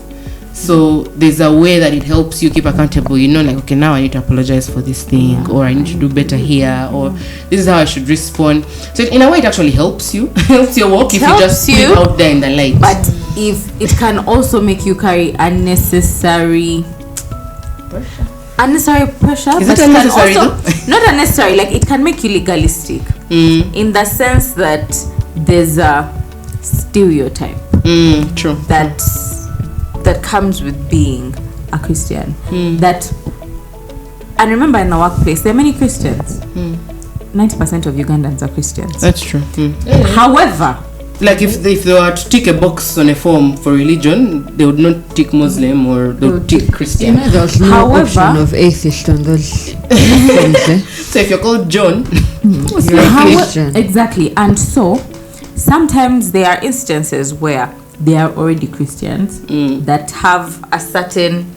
[SPEAKER 2] so there's a way that it helps you keep accountable. Okay, now I need to apologize for this thing, or I need to do better here, or this is how I should respond. So in a way, it actually helps you, helps your work if you just put it out there in the light.
[SPEAKER 1] But if it can also make you carry unnecessary pressure.
[SPEAKER 2] Is it unnecessary though?
[SPEAKER 1] Not unnecessary. It can make you legalistic in the sense that there's a stereotype
[SPEAKER 2] true
[SPEAKER 1] that comes with being a Christian. And remember, in the workplace, there are many Christians. 90% of Ugandans are Christians.
[SPEAKER 2] That's true.
[SPEAKER 1] However,
[SPEAKER 2] if they were to tick a box on a form for religion, they would not tick Muslim, or they would tick Christian.
[SPEAKER 3] There's no option of atheist on those forms.
[SPEAKER 2] So if you're called John,
[SPEAKER 3] you're a Christian.
[SPEAKER 1] Exactly. And so sometimes there are instances where they are already Christians that have a certain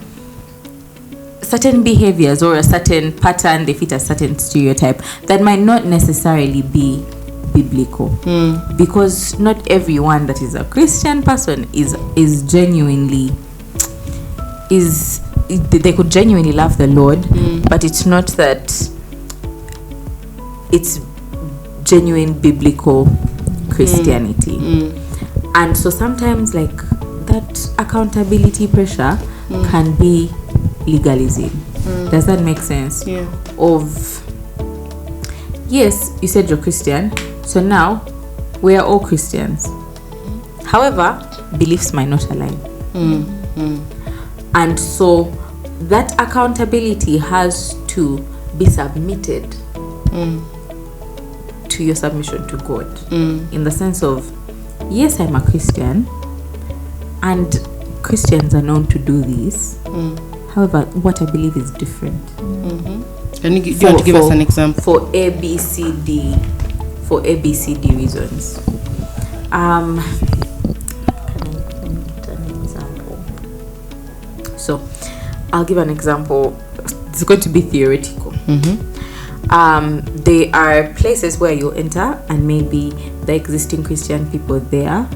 [SPEAKER 1] certain behaviors or a certain pattern, they fit a certain stereotype that might not necessarily be biblical, because not everyone that is a Christian person is genuinely they could genuinely love the Lord, but it's not that it's genuine biblical Christianity. And so sometimes like that accountability pressure can be legalism. Does that make sense?
[SPEAKER 2] Yeah.
[SPEAKER 1] Of yes, you said you're Christian, so now we are all Christians. However, beliefs might not align. And so that accountability has to be submitted to your submission to God, in the sense of, yes, I'm a Christian and Christians are known to do this. However, what I believe is different.
[SPEAKER 2] Can you, do you want to give us an example?
[SPEAKER 1] For ABCD reasons. Can I get an example? So, I'll give an example. It's going to be theoretical. There are places where you enter, and maybe the existing Christian people there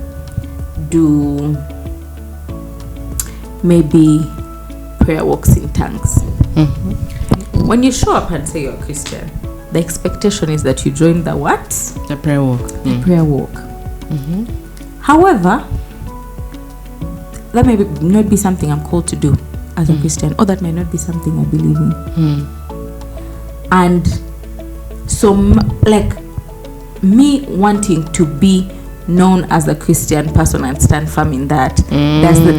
[SPEAKER 1] do maybe prayer walks in tongues. When you show up and say you're a Christian, the expectation is that you join the what?
[SPEAKER 2] The prayer walk.
[SPEAKER 1] The prayer walk. However, that may not be something I'm called to do as a Christian, or that might not be something I believe in. And so, like, me wanting to be known as a Christian person and stand firm in that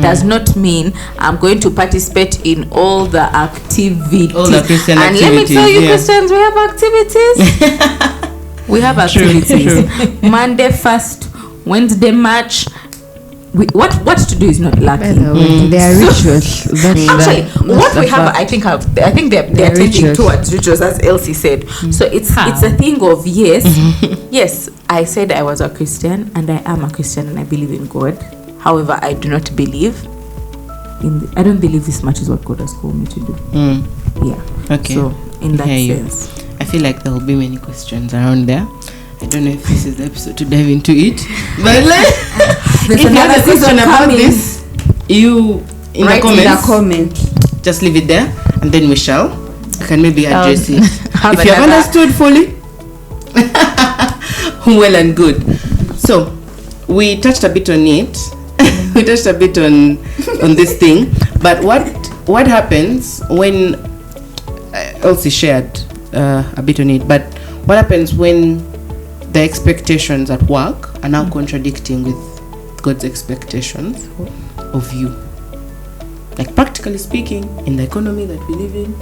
[SPEAKER 1] does not mean I'm going to participate in all the activities.
[SPEAKER 2] All the Christian
[SPEAKER 1] and
[SPEAKER 2] activities.
[SPEAKER 1] Let me tell you, Christians, we have activities. We have activities. Monday fast, Wednesday match. What to do is not lucky.
[SPEAKER 3] There are rituals.
[SPEAKER 1] Actually, what we have, I think they're tending
[SPEAKER 3] rituals.
[SPEAKER 1] towards rituals, as Elsie said. So it's a thing of yes, I said I was a Christian and I am a Christian and I believe in God. However, I do not believe I don't believe this much is what God has called me to do. Yeah.
[SPEAKER 2] Okay.
[SPEAKER 1] So in that
[SPEAKER 2] Hear
[SPEAKER 1] sense,
[SPEAKER 2] I feel like there will be many questions around there. I don't know if this is the episode to dive into it, but if you have a question about this, you in
[SPEAKER 3] Write
[SPEAKER 2] the
[SPEAKER 3] in the
[SPEAKER 2] comments, just leave it there, and then we shall. I can maybe address it.
[SPEAKER 1] have
[SPEAKER 2] If you have
[SPEAKER 1] another-
[SPEAKER 2] understood fully, well and good. So we touched a bit on it. We touched a bit on this thing. But what happens when Elsie shared a bit on it? But what happens when the expectations at work are now contradicting with God's expectations of you? Like, practically speaking, in the economy that we live in,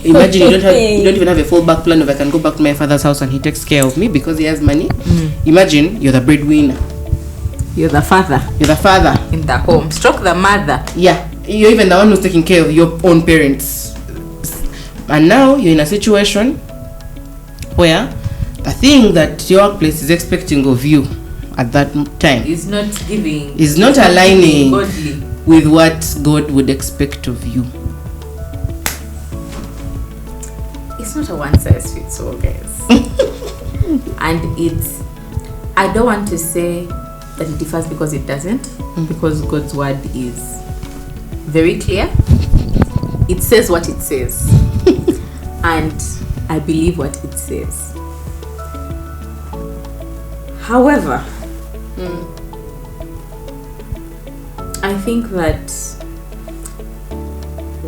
[SPEAKER 2] imagine you don't even have a fallback plan of I can go back to my father's house and he takes care of me because he has money. Imagine you're the breadwinner.
[SPEAKER 1] you're the father
[SPEAKER 2] You're the father.
[SPEAKER 1] in the home. Stroke the mother.
[SPEAKER 2] Yeah, you're even the one who's taking care of your own parents. And now you're in a situation where the thing that your workplace is expecting of you at that time
[SPEAKER 1] Is not giving.
[SPEAKER 2] is not aligning
[SPEAKER 1] Godly.
[SPEAKER 2] with what God would expect of you.
[SPEAKER 1] It's not a one size fits all, guys. And I don't want to say that it differs because it doesn't, because God's word is very clear. It says what it says. And I believe what it says. However, I think that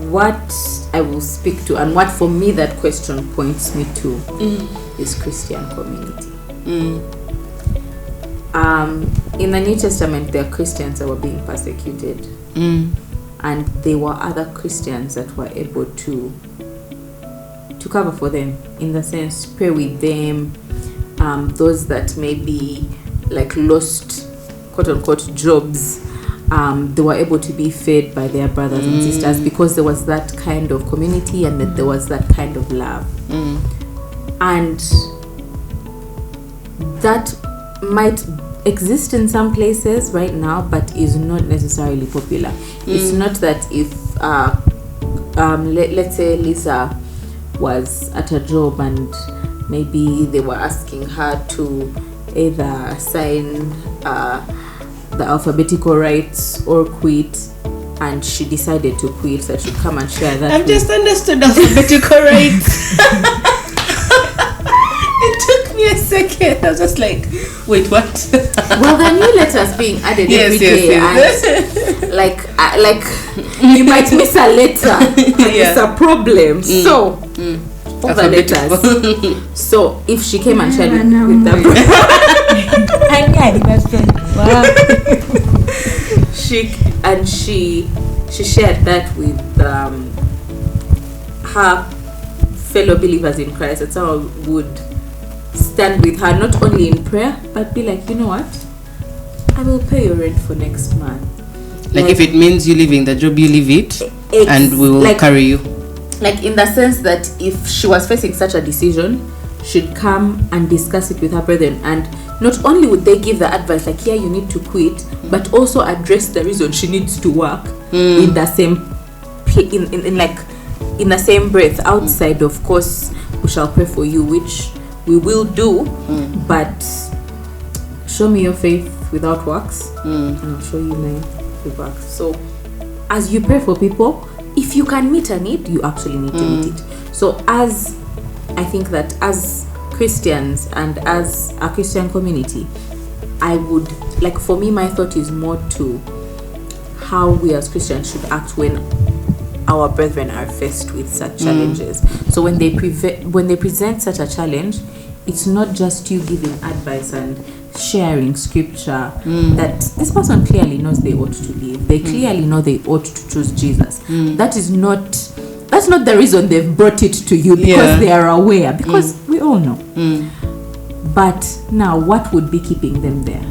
[SPEAKER 1] what I will speak to, and what for me that question points me to, is Christian community. In the New Testament, there are Christians that were being persecuted, and there were other Christians that were able to cover for them, in the sense, pray with them. Those that maybe like lost quote unquote jobs, they were able to be fed by their brothers and sisters, because there was that kind of community and that there was that kind of love. And that might exist in some places right now, but is not necessarily popular. It's not that if let's say Lisa was at a job and maybe they were asking her to either sign the alphabetical rights or quit, and she decided to quit, so she come and share that.
[SPEAKER 2] I've just understood alphabetical rights. It took me a second. I was just like, wait, what?
[SPEAKER 1] Well, there are new letters being added every day, and like you might miss a letter, and it's a problem. So all the letters. So if she came and shared it with them, she shared that with her fellow believers in Christ, that someone would stand with her not only in prayer but be like, you know what, I will pay your rent for next month.
[SPEAKER 2] Like if it means you leaving the job, you leave it, and we will carry you.
[SPEAKER 1] Like in the sense that if she was facing such a decision, she'd come and discuss it with her brethren, and not only would they give the advice like, yeah, you need to quit, but also address the reason she needs to work in the same in the same breath. Outside, of course, we shall pray for you, which we will do, but show me your faith without works, and I'll show you my works. So as you pray for people, if you can meet a need, you actually need to meet it. So as I think that as Christians and as a Christian community, I would like, for me, my thought is more to how we as Christians should act when our brethren are faced with such challenges. So when they present such a challenge, it's not just you giving advice and sharing scripture that this person clearly knows they ought to live. They clearly know they ought to choose Jesus. That's not the reason they've brought it to you, because they are aware, because we all know. But now, what would be keeping them there?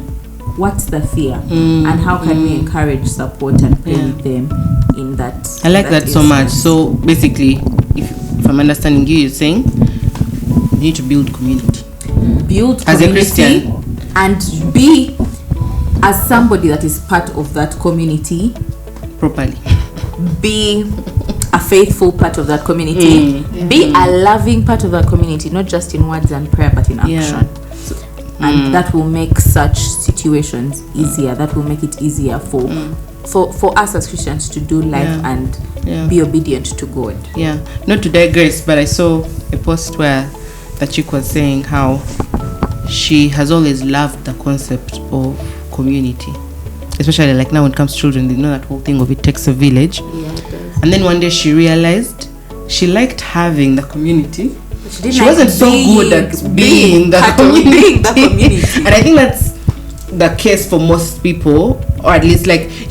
[SPEAKER 1] What's the fear? And how can we encourage, support, and pray with them in that?
[SPEAKER 2] I like that so much. So basically, if I'm understanding you, you're saying you need to build community.
[SPEAKER 1] Build community
[SPEAKER 2] as a Christian,
[SPEAKER 1] and be as somebody that is part of that community
[SPEAKER 2] properly. Be
[SPEAKER 1] a faithful part of that community. Be a loving part of that community, not just in words and prayer, but in action. And that will make such situations easier. That will make it easier for us as Christians to do life and be obedient to God.
[SPEAKER 2] Yeah, not to digress, but I saw a post where the chick was saying how she has always loved the concept of community, especially like now when it comes to children. They know that whole thing of it takes a village. And then one day she realized she liked having the community. She wasn't so good at being the community. And I think that's the case for most people, or at least like it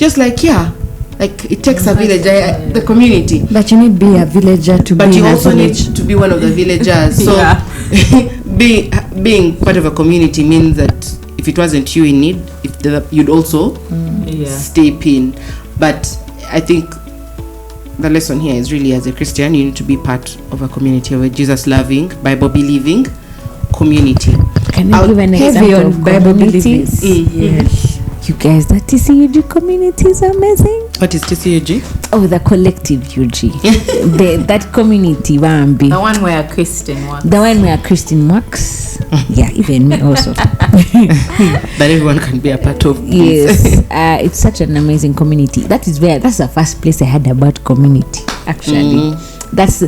[SPEAKER 2] takes a village, the community.
[SPEAKER 3] But you need to be a villager to
[SPEAKER 2] but
[SPEAKER 3] be
[SPEAKER 2] you
[SPEAKER 3] in
[SPEAKER 2] also
[SPEAKER 3] a
[SPEAKER 2] need
[SPEAKER 3] village.
[SPEAKER 2] to be one of the villagers. So being part of a community means that if it wasn't you in need, you'd also step in. But I think the lesson here is really, as a Christian, you need to be part of a community, of a Jesus loving, Bible believing community.
[SPEAKER 4] Can I give an example of
[SPEAKER 3] Bible
[SPEAKER 4] communities?
[SPEAKER 3] Yes.
[SPEAKER 4] You guys, the TCUG community is amazing.
[SPEAKER 2] What is TCUG?
[SPEAKER 4] Oh, the collective UG. That community, Wambi.
[SPEAKER 1] The one where Christian works.
[SPEAKER 4] The one where Christian works. Yeah, even me also.
[SPEAKER 2] That everyone can be a part of.
[SPEAKER 4] Yes. It's such an amazing community. That's the first place I heard about community, actually. Was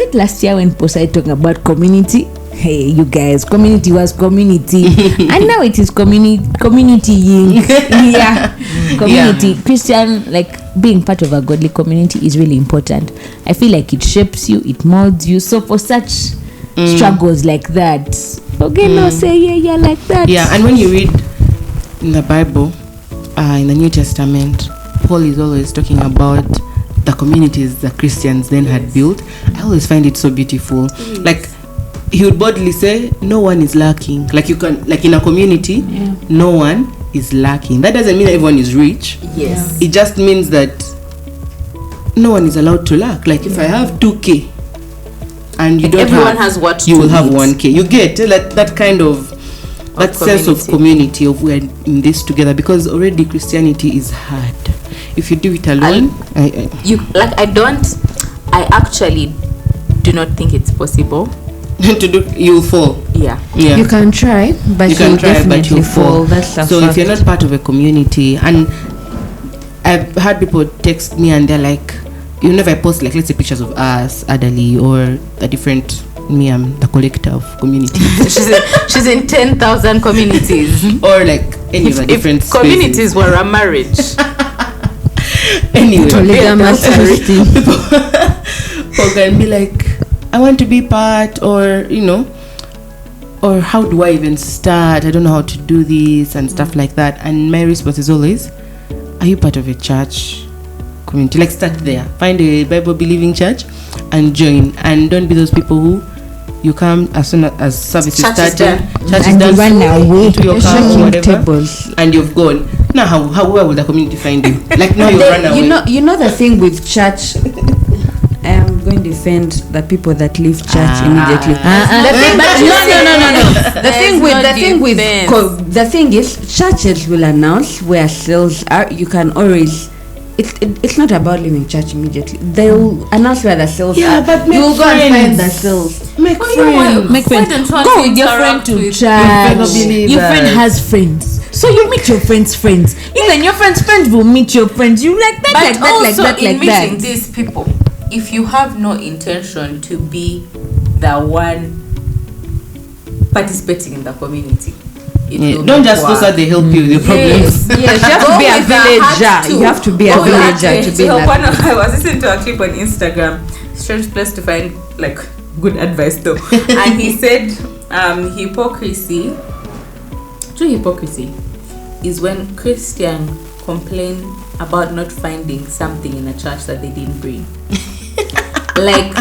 [SPEAKER 4] it last year when Posai talking about community? Hey, you guys, community was community. And now it is community. Yeah. Community. Christian, like being part of a godly community is really important. I feel like it shapes you, it molds you. So for such struggles like that, no, say yeah like that.
[SPEAKER 2] Yeah, and when you read in the Bible, in the New Testament, Paul is always talking about the communities that Christians then had built. I always find it so beautiful. Like, he would boldly say, no one is lacking. Like, you can, like in a community, no one is lacking. That doesn't mean that everyone is rich.
[SPEAKER 1] Yes.
[SPEAKER 2] It just means that no one is allowed to lack. Like, if I have 2K and you don't
[SPEAKER 1] everyone has what
[SPEAKER 2] you
[SPEAKER 1] to
[SPEAKER 2] will have
[SPEAKER 1] eat.
[SPEAKER 2] 1K. You get that kind of that sense of community, of we're in this together, because already Christianity is hard. If you do it alone,
[SPEAKER 1] I actually do not think it's possible.
[SPEAKER 2] To do, you'll fall.
[SPEAKER 1] Yeah.
[SPEAKER 2] Yeah.
[SPEAKER 3] You can try, but
[SPEAKER 2] You can
[SPEAKER 3] you'll
[SPEAKER 2] try, but
[SPEAKER 3] definitely
[SPEAKER 2] you'll fall.
[SPEAKER 3] That's a
[SPEAKER 2] So
[SPEAKER 3] fact.
[SPEAKER 2] if you're not part of a community, and I've had people text me and they're like, you know, if I post like, let's say, pictures of us, Adali, or a different me, I'm the collector of communities,
[SPEAKER 1] she's in 10,000 communities.
[SPEAKER 2] or like any of the
[SPEAKER 1] If
[SPEAKER 2] different
[SPEAKER 1] communities
[SPEAKER 2] spaces.
[SPEAKER 1] were a marriage,
[SPEAKER 2] Anyway,
[SPEAKER 3] Polygamous Christy.
[SPEAKER 2] people can be like, I want to be part, or you know, or how do I even start? I don't know how to do this and stuff like that. And my response is always, are you part of a church community? Like, start there, find a Bible believing church and join, and don't be those people who you come as soon as service is
[SPEAKER 1] Church is
[SPEAKER 2] started,
[SPEAKER 1] done.
[SPEAKER 2] church is
[SPEAKER 4] And you
[SPEAKER 2] done,
[SPEAKER 4] run away.
[SPEAKER 2] into your
[SPEAKER 3] You're
[SPEAKER 2] car or
[SPEAKER 3] shaking
[SPEAKER 2] whatever,
[SPEAKER 3] tables.
[SPEAKER 2] and you've gone. Now how where will the community find you? Like, now you run away.
[SPEAKER 3] You know the thing with church. I'm going to defend the people that leave church immediately. The thing, no. The thing is, churches will announce where sales are. You can always. It's not about leaving church immediately. They'll announce where the sales
[SPEAKER 2] Yeah,
[SPEAKER 3] are.
[SPEAKER 2] but make
[SPEAKER 3] You'll go and find
[SPEAKER 2] friends.
[SPEAKER 3] the sales.
[SPEAKER 2] Make friends.
[SPEAKER 4] Make friends. Go with your friend to church.
[SPEAKER 2] believers.
[SPEAKER 4] Your friend has friends, so you meet your friends' friends. Even your friends' friends will meet your friends. You like that,
[SPEAKER 1] but
[SPEAKER 4] like that, like
[SPEAKER 1] also
[SPEAKER 4] that,
[SPEAKER 1] in
[SPEAKER 4] like
[SPEAKER 1] meeting
[SPEAKER 4] that.
[SPEAKER 1] these people, if you have no intention to be the one participating in the community, it will
[SPEAKER 2] Don't
[SPEAKER 1] not
[SPEAKER 2] just
[SPEAKER 1] work.
[SPEAKER 2] so that they help you with your problems.
[SPEAKER 3] Yes, you have to be a villager. You have to be a villager to be in that.
[SPEAKER 1] I was listening to a clip on Instagram. Strange place to find like good advice though. And he said, hypocrisy, true hypocrisy, is when Christians complain about not finding something in a church that they didn't bring. Like,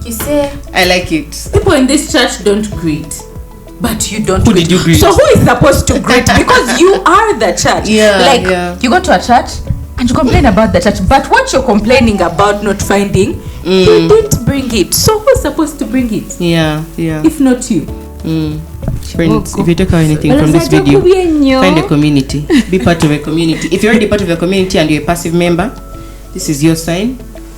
[SPEAKER 1] you say,
[SPEAKER 2] I like it.
[SPEAKER 1] people in this church don't greet, but you don't
[SPEAKER 2] Who
[SPEAKER 1] greet.
[SPEAKER 2] did you greet?
[SPEAKER 1] So who is supposed to greet? Because you are the church.
[SPEAKER 2] Yeah,
[SPEAKER 1] Like,
[SPEAKER 2] yeah.
[SPEAKER 1] you go to a church and you complain about the church, but what you're complaining about not finding, you didn't bring it. So who's supposed to bring it?
[SPEAKER 2] Yeah.
[SPEAKER 1] If not you.
[SPEAKER 2] Friends, if you take out anything from this video, find a community. Be part of a community. If you're already part of a community and you're a passive member, this is your sign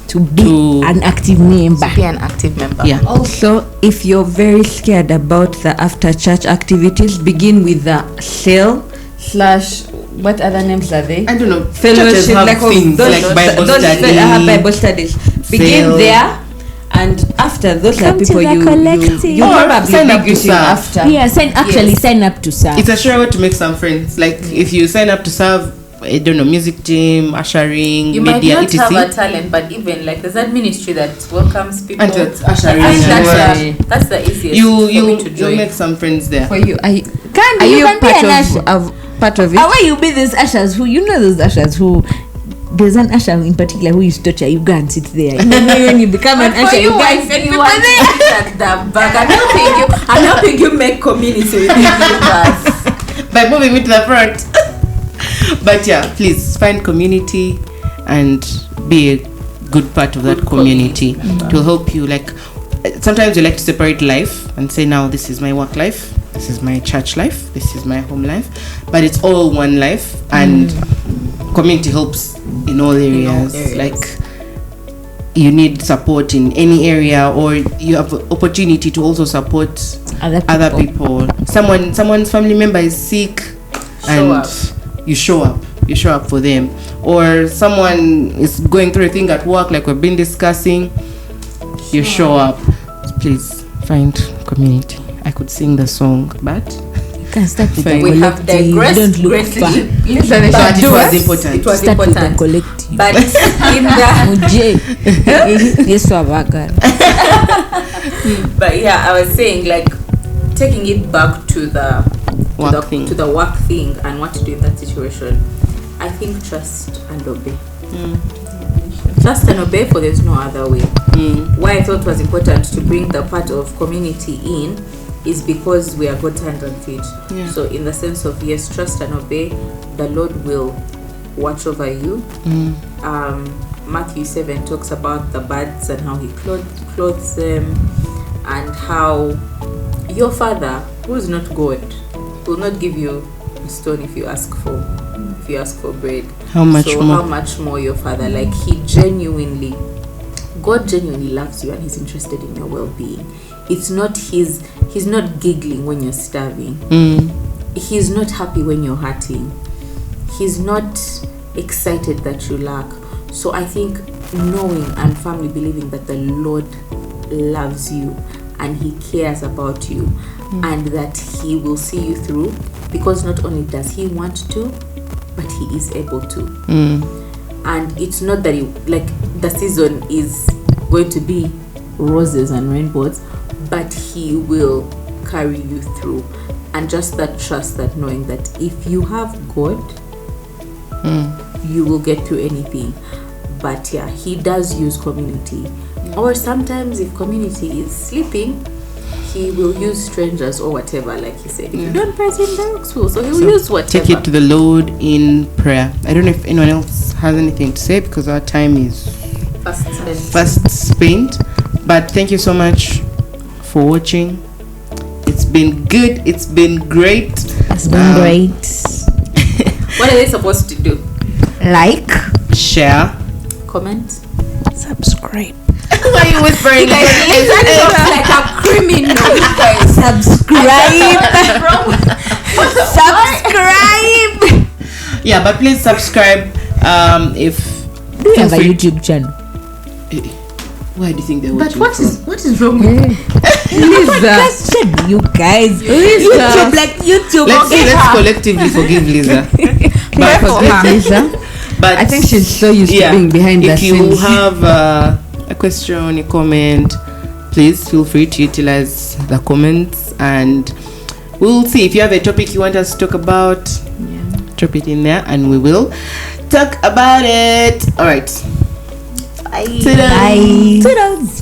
[SPEAKER 4] To be an active member.
[SPEAKER 1] Be an active member.
[SPEAKER 2] Yeah.
[SPEAKER 3] Also, if you're very scared about the after church activities, begin with the sale / what other names are they?
[SPEAKER 2] I don't know.
[SPEAKER 3] Fellowship,
[SPEAKER 2] Churches have
[SPEAKER 3] like
[SPEAKER 2] things like Bible study.
[SPEAKER 3] Bible studies. Begin
[SPEAKER 2] sale.
[SPEAKER 3] there, and after those are
[SPEAKER 4] Come to
[SPEAKER 3] people
[SPEAKER 4] the collective.
[SPEAKER 3] you
[SPEAKER 2] Or
[SPEAKER 3] probably
[SPEAKER 2] sign
[SPEAKER 3] be
[SPEAKER 2] up to
[SPEAKER 3] greeting
[SPEAKER 2] serve.
[SPEAKER 3] after.
[SPEAKER 4] Yeah, sign up to serve.
[SPEAKER 2] It's a sure way to make some friends. Like, if you sign up to serve, I don't know, music team, ushering,
[SPEAKER 1] You might
[SPEAKER 2] media,
[SPEAKER 1] not
[SPEAKER 2] etc.
[SPEAKER 1] have a talent, but even like there's that ministry that welcomes people.
[SPEAKER 2] And that's ushering.
[SPEAKER 1] I think
[SPEAKER 2] and
[SPEAKER 1] that's the easiest
[SPEAKER 2] you
[SPEAKER 1] for
[SPEAKER 2] you
[SPEAKER 1] me to
[SPEAKER 2] you
[SPEAKER 1] join.
[SPEAKER 2] make some friends there.
[SPEAKER 3] For you, are you
[SPEAKER 4] Can't
[SPEAKER 3] are
[SPEAKER 4] you
[SPEAKER 3] you
[SPEAKER 4] can be
[SPEAKER 3] part
[SPEAKER 4] an usher.
[SPEAKER 3] of part of it?
[SPEAKER 4] Why you be those ushers who those ushers who there's an usher in particular who used to torture you, go and sit there. You know, when you become an
[SPEAKER 1] But for
[SPEAKER 4] usher,
[SPEAKER 1] you,
[SPEAKER 4] you go and
[SPEAKER 1] if
[SPEAKER 4] sit
[SPEAKER 1] you
[SPEAKER 4] people
[SPEAKER 1] want to
[SPEAKER 4] there.
[SPEAKER 1] sit at the back, I'm helping you make community with the believers.
[SPEAKER 2] By moving me to the front. But yeah, please find community and be a good part of that
[SPEAKER 1] Good
[SPEAKER 2] community. It will help you. Like, sometimes you like to separate life and say, now this is my work life, this is my church life, this is my home life, but it's all one life, and community helps in all areas. Like, you need support in any area, or you have opportunity to also support other people. Someone's family member is sick, you show up for them. Or someone is going through a thing at work, like we've been discussing, you show up. Please find community. I could sing the song, but
[SPEAKER 4] You can start with
[SPEAKER 2] Fine.
[SPEAKER 4] the
[SPEAKER 1] We have
[SPEAKER 4] collective.
[SPEAKER 1] digressed
[SPEAKER 4] Don't look
[SPEAKER 1] greatly.
[SPEAKER 4] far.
[SPEAKER 3] Listen,
[SPEAKER 2] but it
[SPEAKER 3] do
[SPEAKER 2] was
[SPEAKER 3] us.
[SPEAKER 2] important.
[SPEAKER 1] It was
[SPEAKER 4] Start with the
[SPEAKER 1] important.
[SPEAKER 4] collective.
[SPEAKER 1] But in the
[SPEAKER 4] Muje. Yes, Wabaga.
[SPEAKER 1] but yeah, I was saying, like, taking it back to the
[SPEAKER 2] Work thing.
[SPEAKER 1] work thing and what to do in that situation. I think trust and obey. Trust and obey, for there's no other way. Why I thought it was important to bring the part of community in is because we are God's hand and feet.
[SPEAKER 2] Yeah.
[SPEAKER 1] So in the sense of, yes, trust and obey, the Lord will watch over you. Matthew 7 talks about the birds and how he clothes them, and how your Father, who is not God, will not give you a stone if you ask for bread.
[SPEAKER 2] How much
[SPEAKER 1] so
[SPEAKER 2] more?
[SPEAKER 1] how much more your Father? Like, he genuinely God genuinely loves you and he's interested in your well-being. It's not he's not giggling when you're starving. He's not happy when you're hurting. He's not excited that you lack. So I think knowing and firmly believing that the Lord loves you and he cares about you and that he will see you through, because not only does he want to, but he is able to. And it's not that the season is going to be roses and rainbows, but he will carry you through. And just that trust, that knowing that if you have God, you will get through anything. But yeah, he does use community. Or sometimes if community is sleeping, he will use strangers or whatever, like he said. If you don't press him, the rocks will. So he will use whatever.
[SPEAKER 2] Take it to the Lord in prayer. I don't know if anyone else has anything to say, because our time is fast spent. But thank you so much for watching. It's been good. It's been great.
[SPEAKER 4] It's been great.
[SPEAKER 1] What are they supposed to do?
[SPEAKER 4] Like,
[SPEAKER 2] share,
[SPEAKER 1] comment,
[SPEAKER 4] subscribe.
[SPEAKER 2] Why are you whispering?
[SPEAKER 1] Like a criminal.
[SPEAKER 4] Subscribe. Subscribe.
[SPEAKER 2] Yeah, but please subscribe. If
[SPEAKER 4] Do you have a YouTube channel?
[SPEAKER 2] Why do you think they're
[SPEAKER 1] But
[SPEAKER 2] watching?
[SPEAKER 1] what is wrong with
[SPEAKER 4] Question, you guys. YouTube, like YouTube.
[SPEAKER 2] Let's collectively forgive Lisa. But
[SPEAKER 3] I think she's so used to being behind the
[SPEAKER 2] scenes. If you
[SPEAKER 3] scenes.
[SPEAKER 2] have a question, a comment, please feel free to utilize the comments, and we'll see. If you have a topic you want us to talk about, drop it in there and we will talk about it. All right.
[SPEAKER 4] Bye. Bye. Toodles.